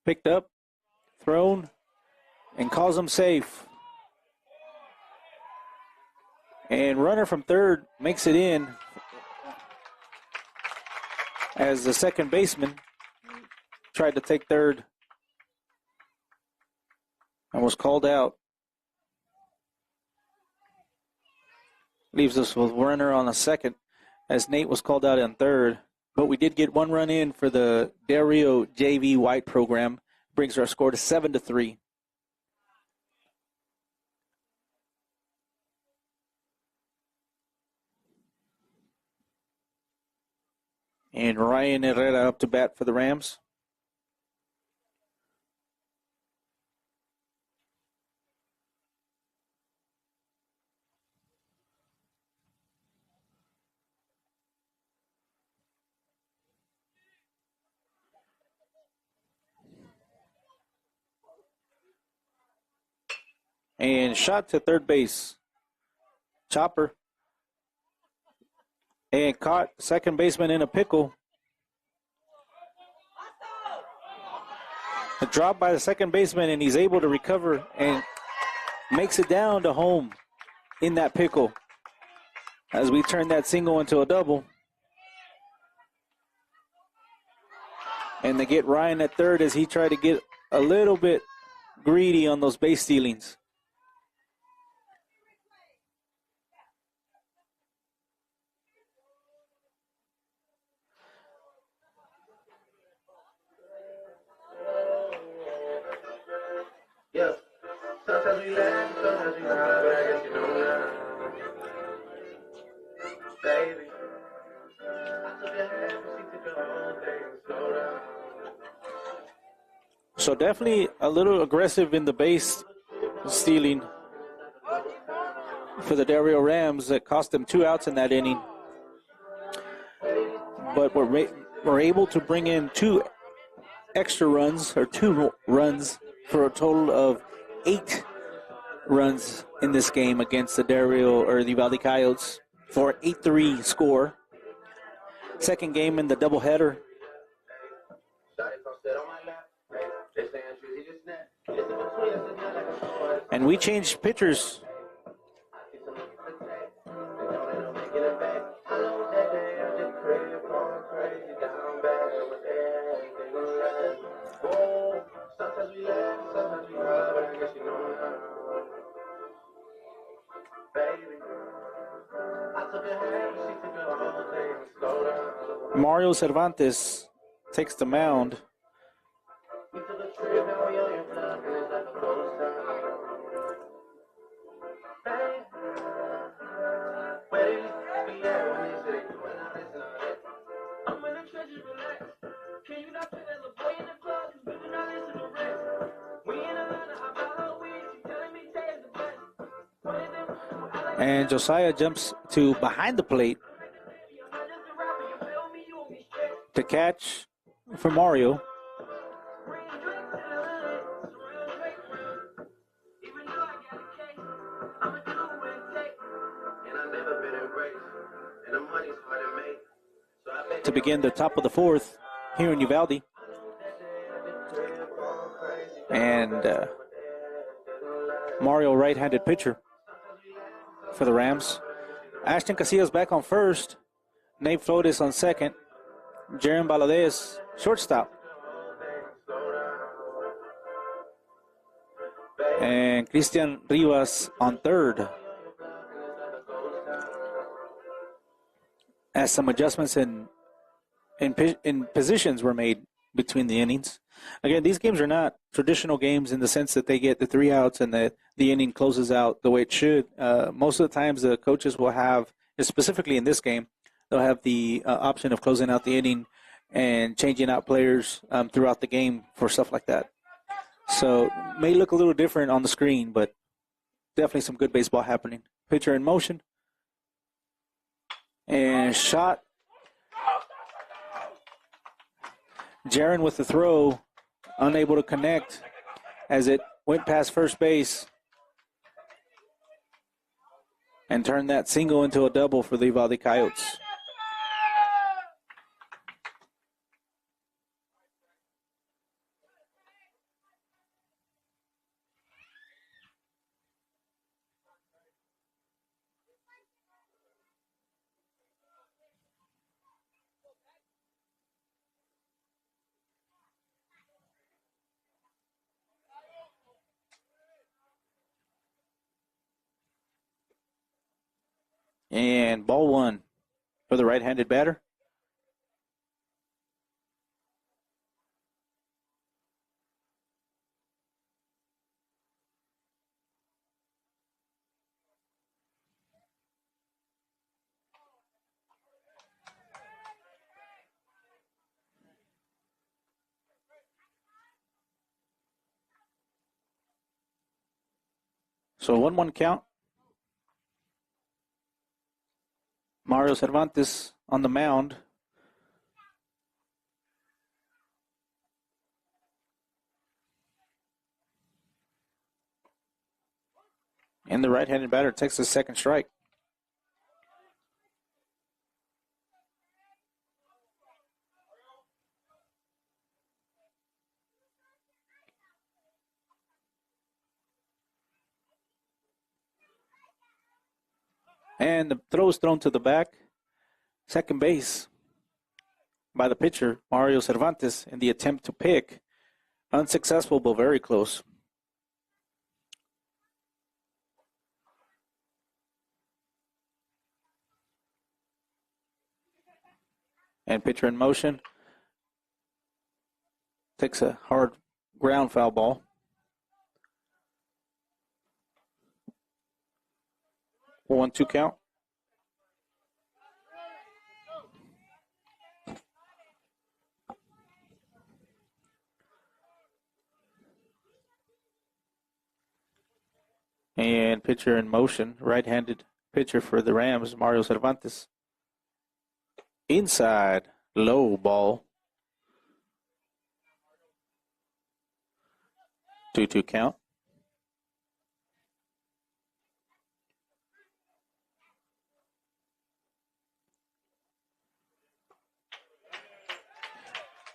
Picked up, thrown, and calls him safe. And runner from third makes it in as the second baseman tried to take third and was called out. Leaves us with runner on the second as Nate was called out on third. But we did get one run in for the Del Rio JV White program. Brings our score to 7-3. And Ryan Herrera up to bat for the Rams. And shot to third base. Chopper. And caught second baseman in a pickle. A drop by the second baseman, and he's able to recover and makes it down to home in that pickle as we turn that single into a double. And they get Ryan at third as he tried to get a little bit greedy on those base stealings. Yeah, sometimes we laugh, sometimes we cry, but I guess you know now. Baby, I took your hand, she took the whole thing, slow down. So definitely a little aggressive in the base stealing for the Del Rio Rams that cost them 2 outs in that inning. But we're able to bring in 2 extra runs, or 2 runs, for a total of 8 runs in this game against the Del Rio, or the Uvalde Coyotes, for an 8-3 score. Second game in the doubleheader. And we changed pitchers. Mario Cervantes takes the mound. And Josiah jumps to behind the plate to catch for Mario. To begin the top of the fourth here in Uvalde. And Mario, right-handed pitcher for the Rams. Ashton Casillas back on first. Nate Flores on second. Jaren Valadez, shortstop. And Christian Rivas on third. As some adjustments in positions were made between the innings. Again, these games are not traditional games in the sense that they get the 3 outs and the inning closes out the way it should. Most of the times the coaches will have, specifically in this game, they'll have the option of closing out the inning and changing out players throughout the game for stuff like that. So may look a little different on the screen, but definitely some good baseball happening. Pitcher in motion. And shot. Jaron with the throw, unable to connect as it went past first base and turned that single into a double for the Uvalde Coyotes. And ball 1 for the right-handed batter. So 1-1 count. Mario Cervantes on the mound. And the right-handed batter takes his second strike. And the throw is thrown to the back. Second base by the pitcher, Mario Cervantes, in the attempt to pick. Unsuccessful, but very close. And pitcher in motion. Takes a hard ground foul ball. 1-2 count. And pitcher in motion, right-handed pitcher for the Rams, Mario Cervantes. Inside, low ball. 2-2 count.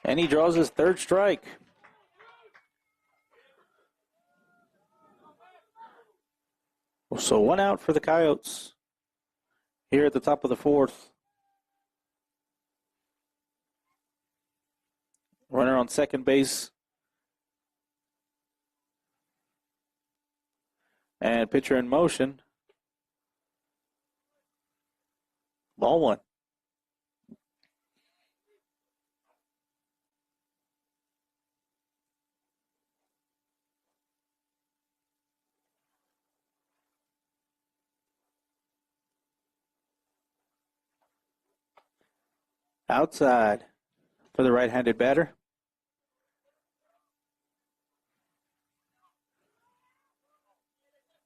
And he draws his third strike. So 1 out for the Coyotes here at the top of the 4th. Runner on second base. And pitcher in motion. Ball 1. Outside for the right-handed batter.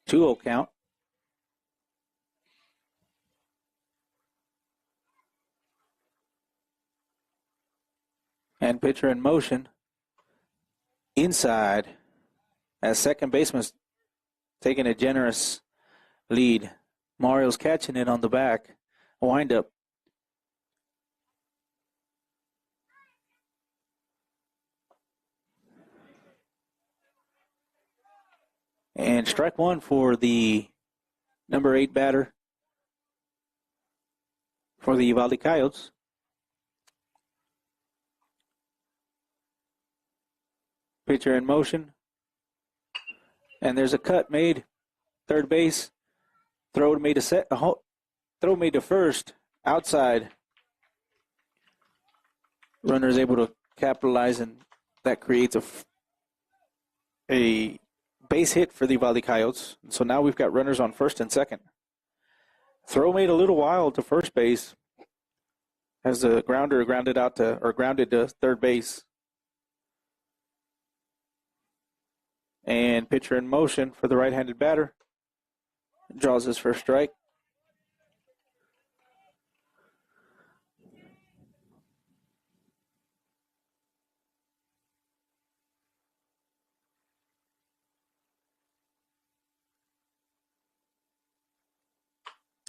Two-0 count. And pitcher in motion. Inside as second baseman's taking a generous lead. Mario's catching it on the back. Windup. And strike 1 for the number 8 batter for the Uvalde Coyotes. Pitcher in motion. And there's a cut made. Third base. Throw made to first. Outside. Runner is able to capitalize and That creates a base hit for the Uvalde Coyotes. So now we've got runners on first and second. Throw made a little wild to first base as the grounder grounded to third base. And pitcher in motion for the right-handed batter. Draws his first strike.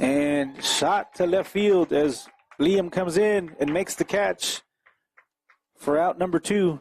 And shot to left field as Liam comes in and makes the catch for out number 2.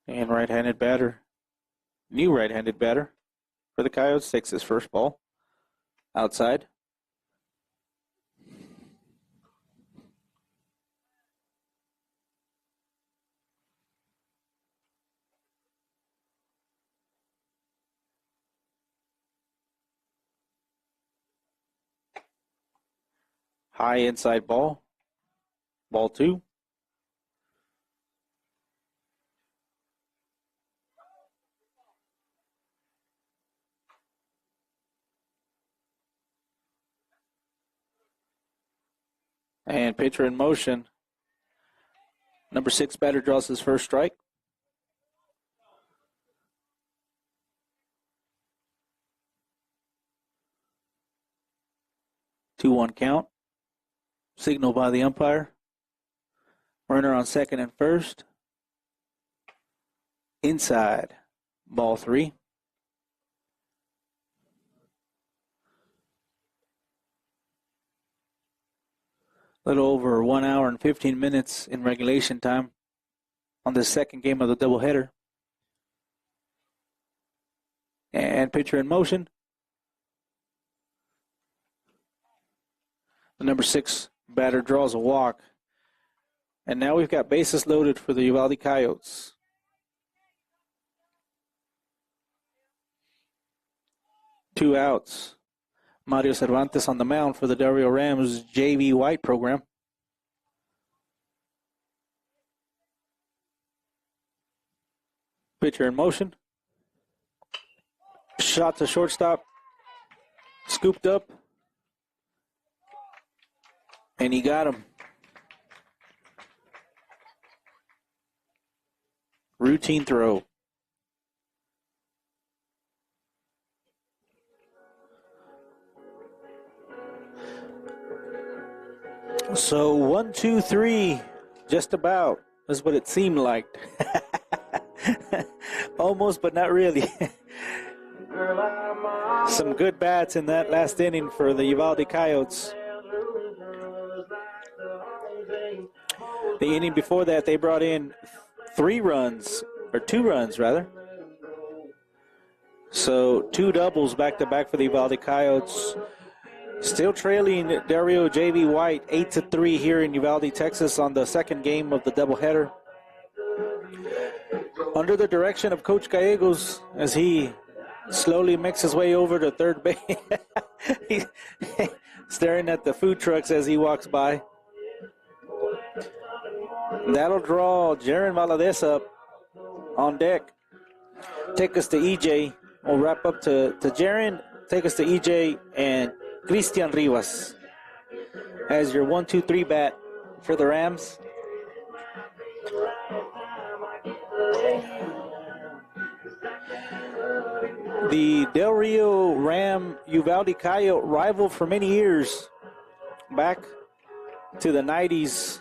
And right-handed batter, new right-handed batter for the Coyotes, takes his first ball outside. High inside ball, ball 2. And pitcher in motion. Number 6 batter draws his first strike. Two-one count. Signal by the umpire. Runner on second and first. Inside. Ball 3. A little over 1 hour and 15 minutes in regulation time on the second game of the doubleheader. And pitcher in motion. The number 6 batter draws a walk. And now we've got bases loaded for the Uvalde Coyotes. Two outs. Mario Cervantes on the mound for the Del Rio Rams JV White program. Pitcher in motion. Shot to shortstop. Scooped up. And he got him. Routine throw. So 1, 2, 3, just about is what it seemed like. Almost, but not really. Some good bats in that last inning for the Uvalde Coyotes. The inning before that, they brought in 2 runs rather. So 2 doubles back-to-back for the Uvalde Coyotes. Still trailing Del Rio JV White 8-3 here in Uvalde, Texas on the second game of the doubleheader. Under the direction of Coach Gallegos as he slowly makes his way over to third base. He's staring at the food trucks as he walks by. That'll draw Jaron Valadez up on deck. Take us to EJ. We'll wrap up to Jaron. Take us to EJ and Christian Rivas as your 1, 2, 3 bat for the Rams. The Del Rio Ram Uvalde Coyote rival for many years, back to the 90s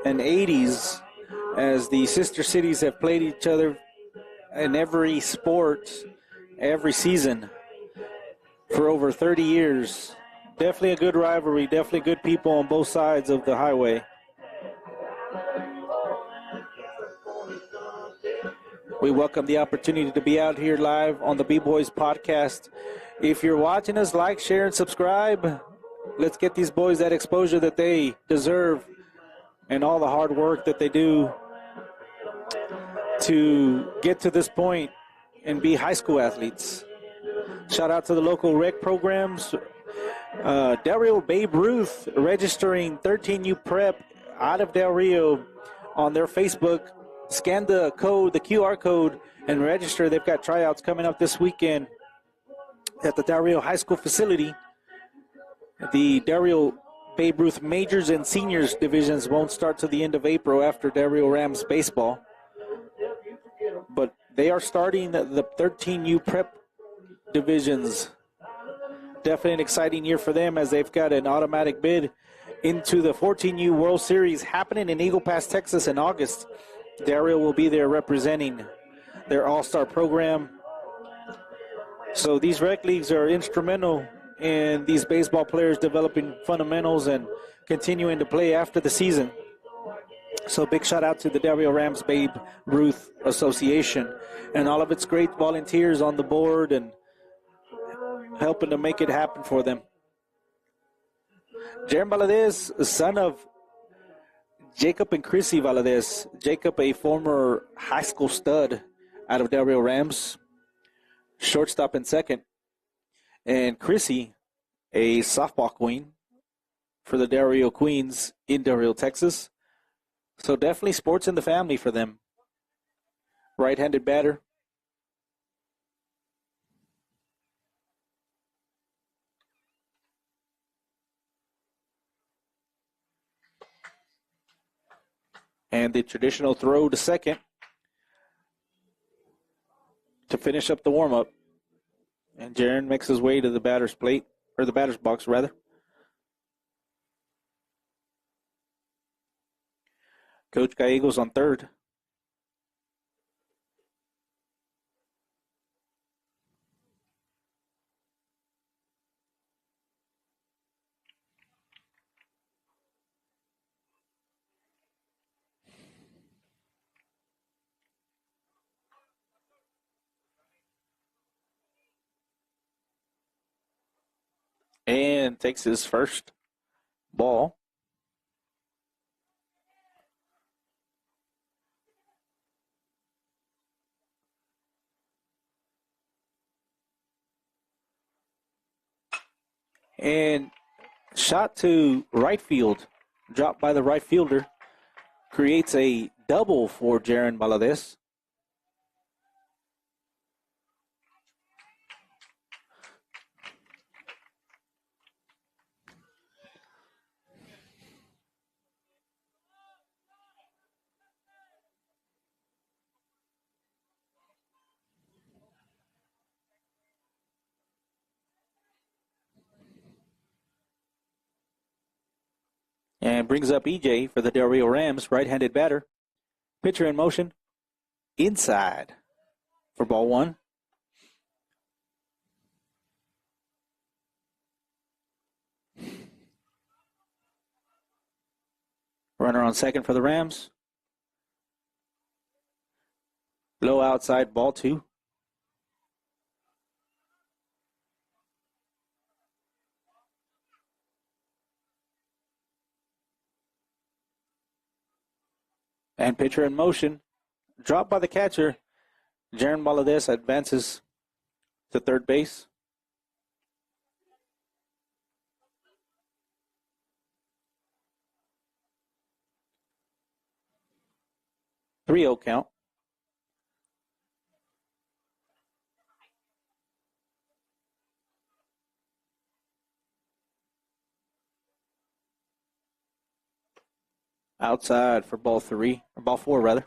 and 80s, as the sister cities have played each other in every sport, every season for over 30 years. Definitely a good rivalry, definitely good people on both sides of the highway. We welcome the opportunity to be out here live on the B-Boys podcast If you're watching us, like, share, and subscribe. Let's get these boys that exposure that they deserve and all the hard work that they do to get to this point and be high school athletes. Shout out to the local rec programs. Del Rio Babe Ruth registering 13U Prep out of Del Rio on their Facebook. Scan the code, the QR code, and register. They've got tryouts coming up this weekend at the Del Rio High School facility. The Del Rio Babe Ruth majors and seniors divisions won't start to the end of April after Del Rio Rams baseball. But they are starting the 13U Prep divisions. Definitely an exciting year for them as they've got an automatic bid into the 14U World Series happening in Eagle Pass, Texas in August. Del Rio will be there representing their all-star program. So these rec leagues are instrumental in these baseball players developing fundamentals and continuing to play after the season. So big shout out to the Del Rio Rams Babe Ruth Association and all of its great volunteers on the board and helping to make it happen for them. Jaren Valadez, son of Jacob and Chrissy Valadez. Jacob, a former high school stud out of Del Rio Rams, shortstop and second. And Chrissy, a softball queen for the Del Rio Queens in Del Rio, Texas. So definitely sports in the family for them. Right-handed batter. And the traditional throw to second to finish up the warm-up. And Jaren makes his way to the batter's plate, or the batter's box, rather. Coach Gallegos on third. And takes his first ball. And shot to right field, dropped by the right fielder, creates a double for Jaren Valadez. And brings up EJ for the Del Rio Rams, right-handed batter. Pitcher in motion, inside for ball one. Runner on second for the Rams. Low outside, ball two. And pitcher in motion, dropped by the catcher. Jaren Valadez advances to third base. Three-0 count. Outside for ball three, or ball four rather.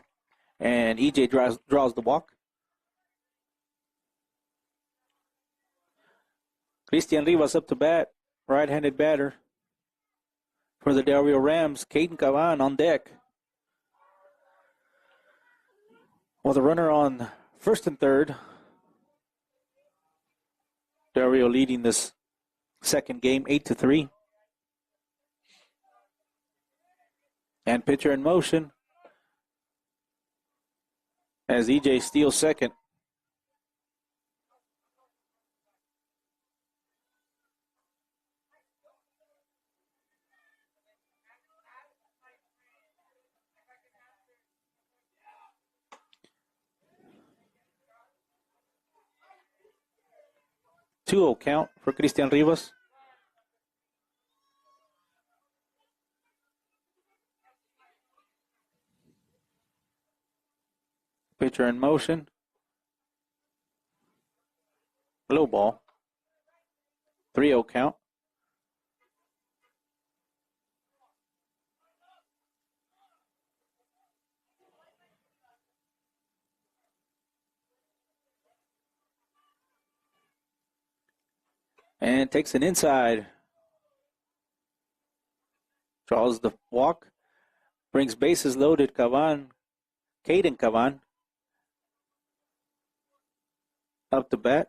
And EJ draws the walk. Christian Rivas up to bat, right-handed batter for the Del Rio Rams. Caden Cavan on deck. Well, the runner on first and third. Del Rio leading this second game 8-3. And pitcher in motion as EJ steals second. 2-0 count for Cristian Rivas. Pitcher in motion. Low ball. 3-0 count. And takes an inside. Draws the walk. Brings bases loaded. Cavan. Caden Cavan. Up to bat.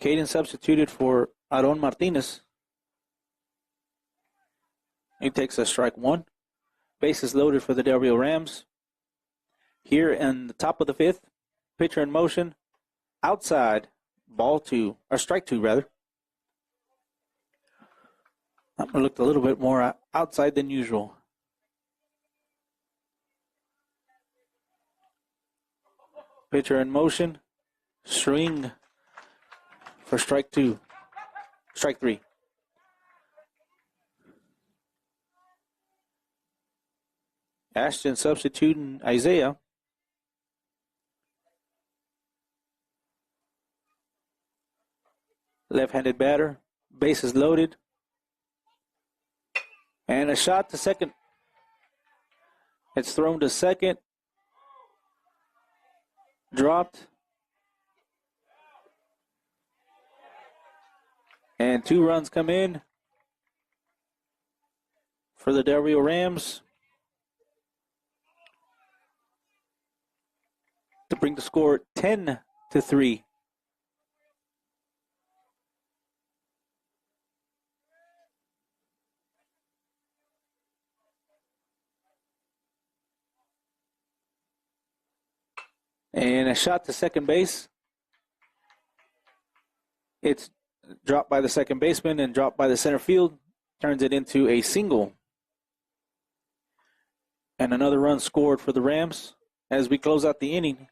Caden substituted for Aaron Martinez. He takes a strike one. Bases loaded for the Del Rio Rams. Here in the top of the fifth, pitcher in motion, outside, ball two, or strike two rather. That one looked a little bit more outside than usual. Pitcher in motion, swing for strike two, strike three. Ashton substituting Isaiah. Left-handed batter, bases loaded. And a shot to second. It's thrown to second. Dropped. And 2 runs come in for the Del Rio Rams to bring the score 10-3. And a shot to second base. It's dropped by the second baseman and dropped by the center field. Turns it into a single. And another run scored for the Rams as we close out the inning.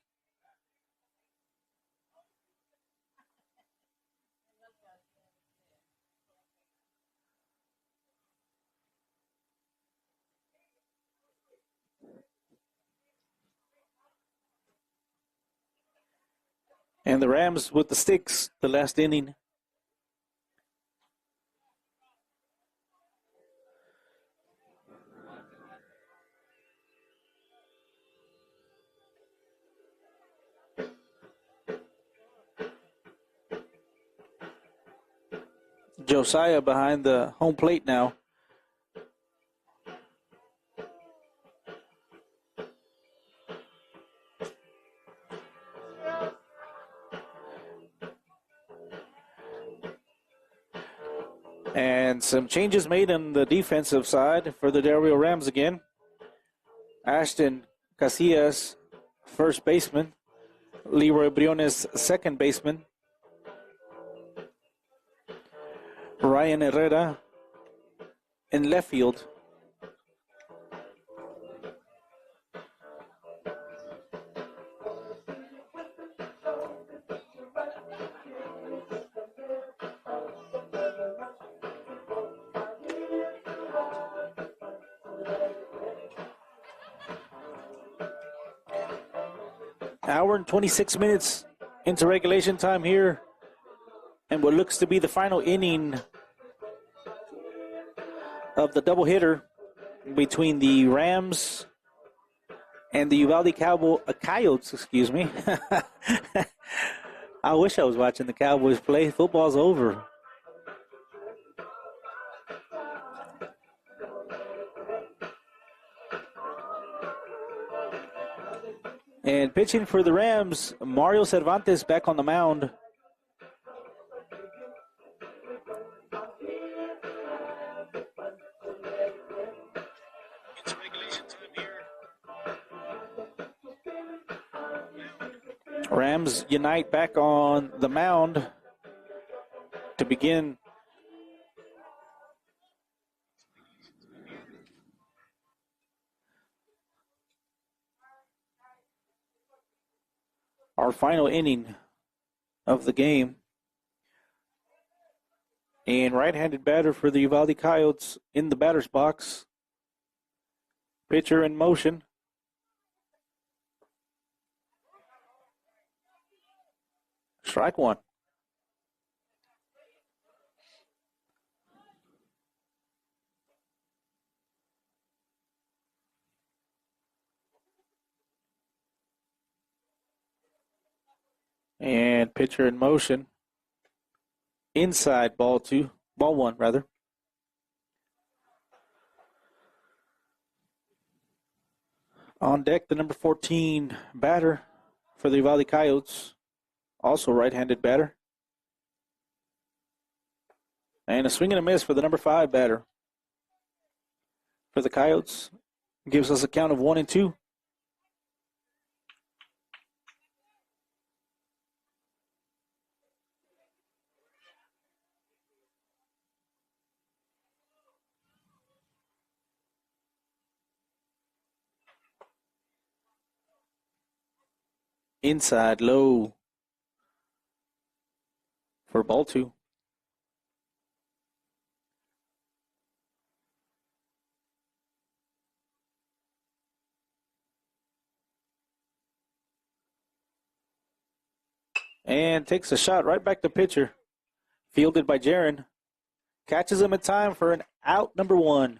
And the Rams with the sticks the last inning. Josiah behind the home plate now. And some changes made on the defensive side for the Del Rio Rams again. Ashton Casillas, first baseman. Leroy Briones, second baseman. Ryan Herrera in left field. Hour and 26 minutes into regulation time here, and what looks to be the final inning of the doubleheader between the Rams and the Uvalde Coyotes, excuse me. I wish I was watching the Cowboys play. Football's over. And pitching for the Rams, Mario Cervantes back on the mound. It's regulation time here Rams unite back on the mound to begin our final inning of the game. And right-handed batter for the Uvalde Coyotes in the batter's box. Pitcher in motion. Strike one. And pitcher in motion. Inside ball one rather. On deck, the number 14 batter for the Uvalde Coyotes, also right-handed batter. And a swing and a miss for the number 5 batter for the Coyotes. Gives us a count of 1-2. Inside low for ball 2. And takes a shot right back to pitcher. Fielded by Jaron. Catches him in time for an out, number 1.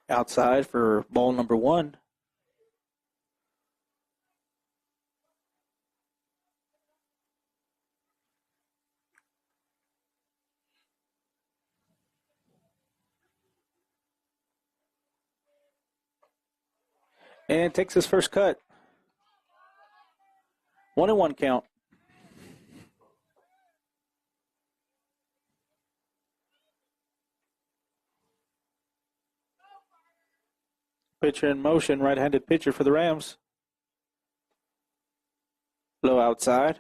Outside for ball number 1. And takes his first cut. 1-1 count. Pitcher in motion, right-handed pitcher for the Rams. Low outside.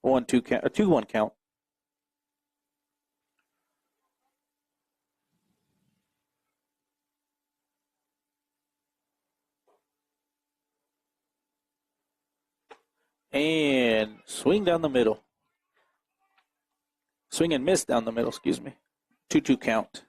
1-2 count, a 2-1 count. And swing down the middle. Swing and miss down the middle, excuse me. 2-2 count.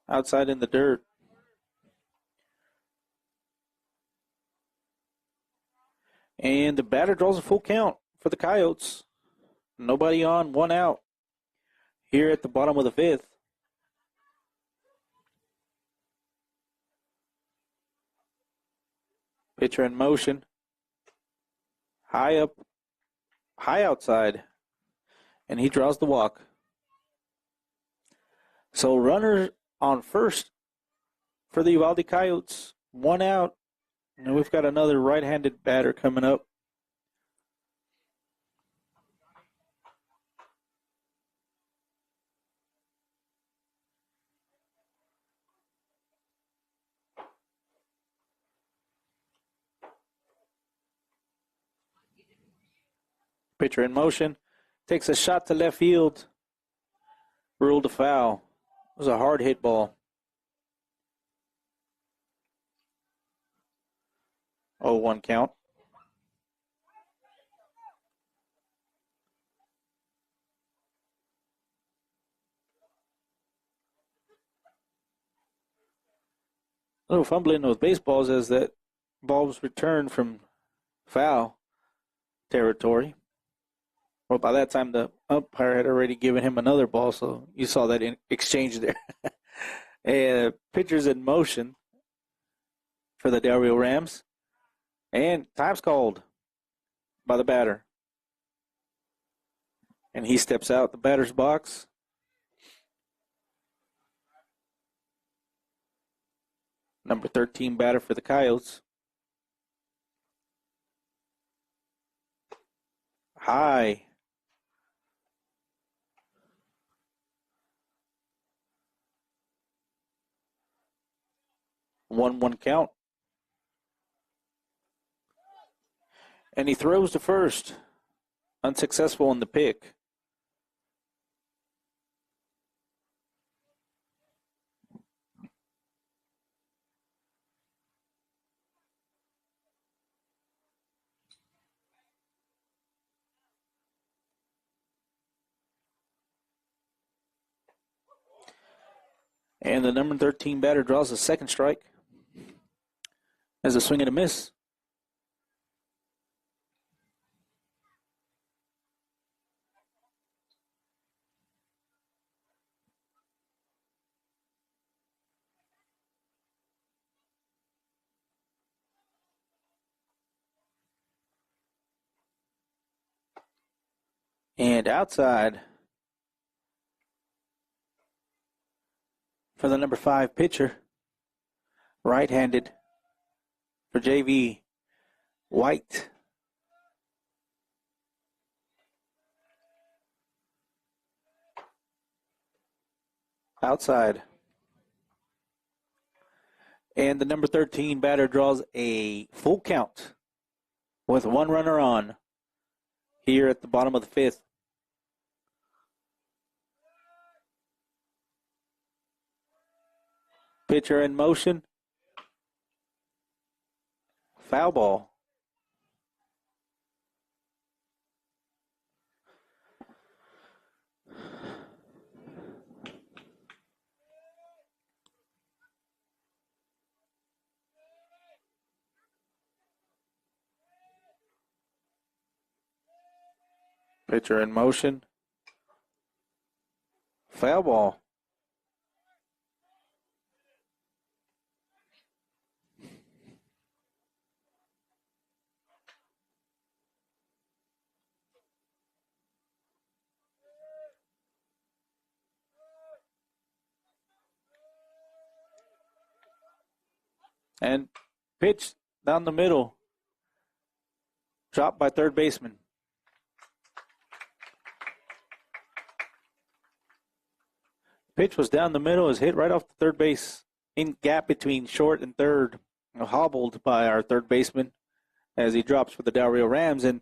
Outside in the dirt. And the batter draws a full count for the Coyotes. Nobody on, 1 out. Here at the bottom of the 5th. Pitcher in motion. High up, high outside. And he draws the walk. So runner on first for the Uvalde Coyotes. 1 out. And we've got another right-handed batter coming up. Pitcher in motion. Takes a shot to left field. Ruled a foul. It was a hard hit ball. 0-1 count. little fumbling with baseballs as that ball was returned from foul territory. Well, by that time, the umpire had already given him another ball, so you saw that in exchange there. And pitcher's in motion for the Del Rio Rams. And time's called by the batter. And he steps out the batter's box. Number 13 batter for the Coyotes. High. 1-1 count. And he throws to first. Unsuccessful in the pick. And the number 13 batter draws a second strike. As a swing and a miss. And outside for the number 5 pitcher. Right-handed for JV White. Outside. And the number 13 batter draws a full count with one runner on here at the bottom of the fifth. Pitcher in motion. Foul ball. Pitcher in motion. Foul ball. And pitch down the middle. Dropped by third baseman. Pitch was down the middle, is hit right off the third base in gap between short and third. Hobbled by our third baseman as he drops for the Del Rio Rams, and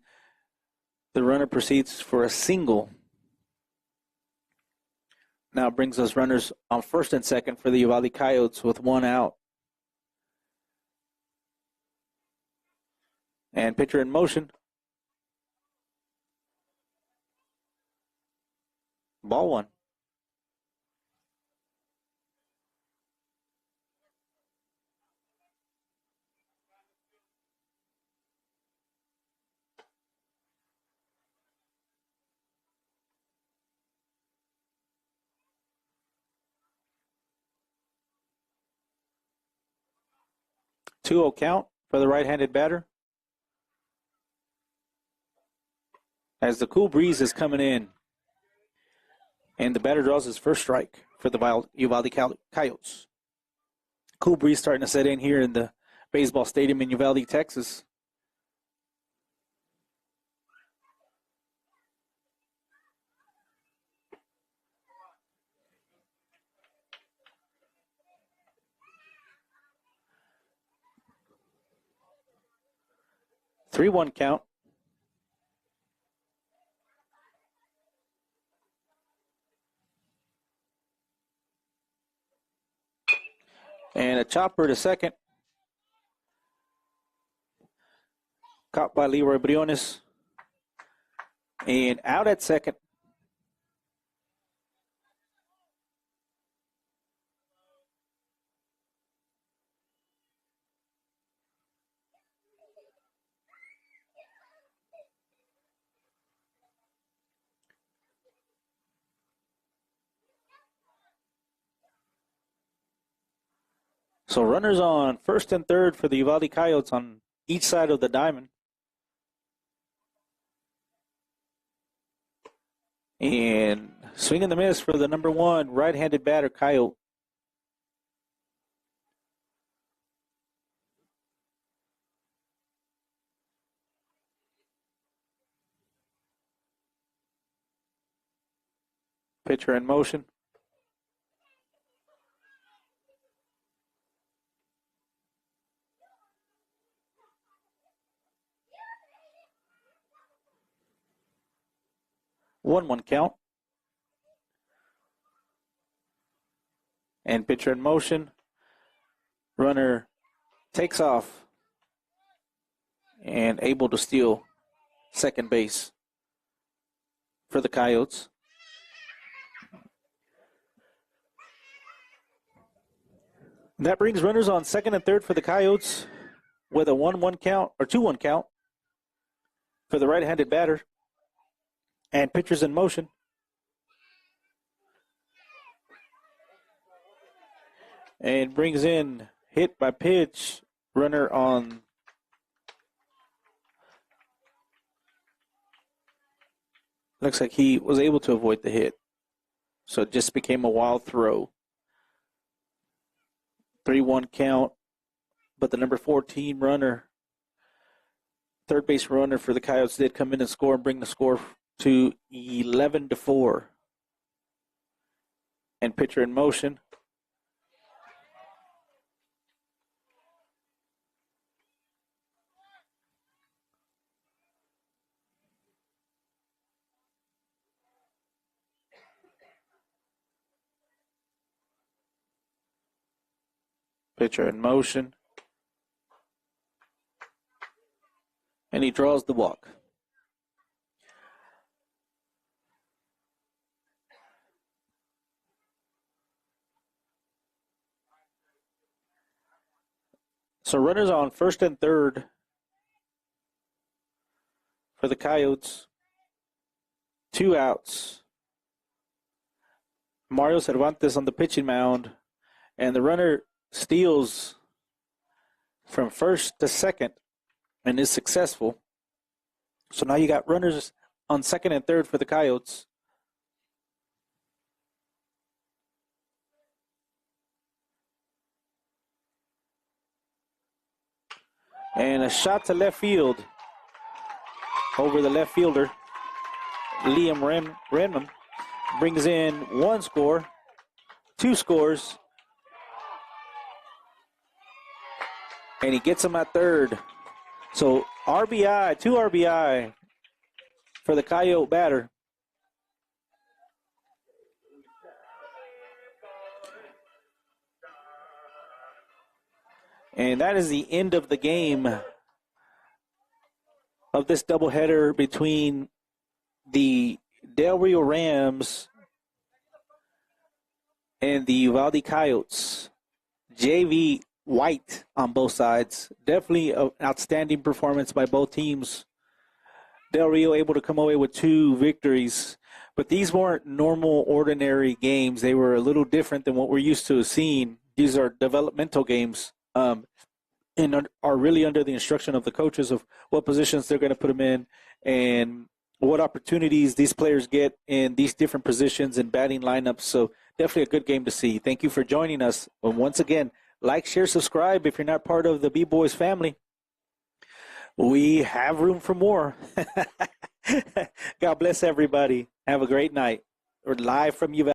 the runner proceeds for a single. Now brings us runners on first and second for the Uvalde Coyotes with one out. And pitcher in motion. Ball one. Two-0 count for the right-handed batter. As the cool breeze is coming in. And the batter draws his first strike for the Uvalde Coyotes. Cool breeze starting to set in here in the baseball stadium in Uvalde, Texas. Three-one count. And a chopper to second. Caught by Leroy Briones. And out at second. So runners on first and third for the Uvalde Coyotes on each side of the diamond. And swing and the miss for the number 1 right-handed batter, Coyote. Pitcher in motion. One count. And pitcher in motion. Runner takes off and able to steal second base for the Coyotes. That brings runners on second and third for the Coyotes with a 1-1 count, or 2-1 count for the right-handed batter. And pitchers in motion. And brings in hit by pitch, runner on looks like he was able to avoid the hit. So it just became a wild throw. 3-1 count, but the number 14 runner, third base runner for the Coyotes, did come in and score and bring the score to 11-4. And pitcher in motion. Pitcher in motion. And he draws the walk. So runners on first and third for the Coyotes. 2 outs. Mario Cervantes on the pitching mound. And the runner steals from first to second and is successful. So now you got runners on second and third for the Coyotes. And a shot to left field over the left fielder. Liam Renman brings in 1 score, 2 scores, and he gets him at third. So RBI, 2 RBI for the Coyote batter. And that is the end of the game of this doubleheader between the Del Rio Rams and the Uvalde Coyotes. JV White on both sides. Definitely an outstanding performance by both teams. Del Rio able to come away with 2 victories. But these weren't normal, ordinary games. They were a little different than what we're used to seeing. These are developmental games. And are really under the instruction of the coaches of what positions they're going to put them in and what opportunities these players get in these different positions and batting lineups. So definitely a good game to see. Thank you for joining us. And once again, like, share, subscribe if you're not part of the B-Boys family. We have room for more. God bless everybody. Have a great night. We're live from Uvalde.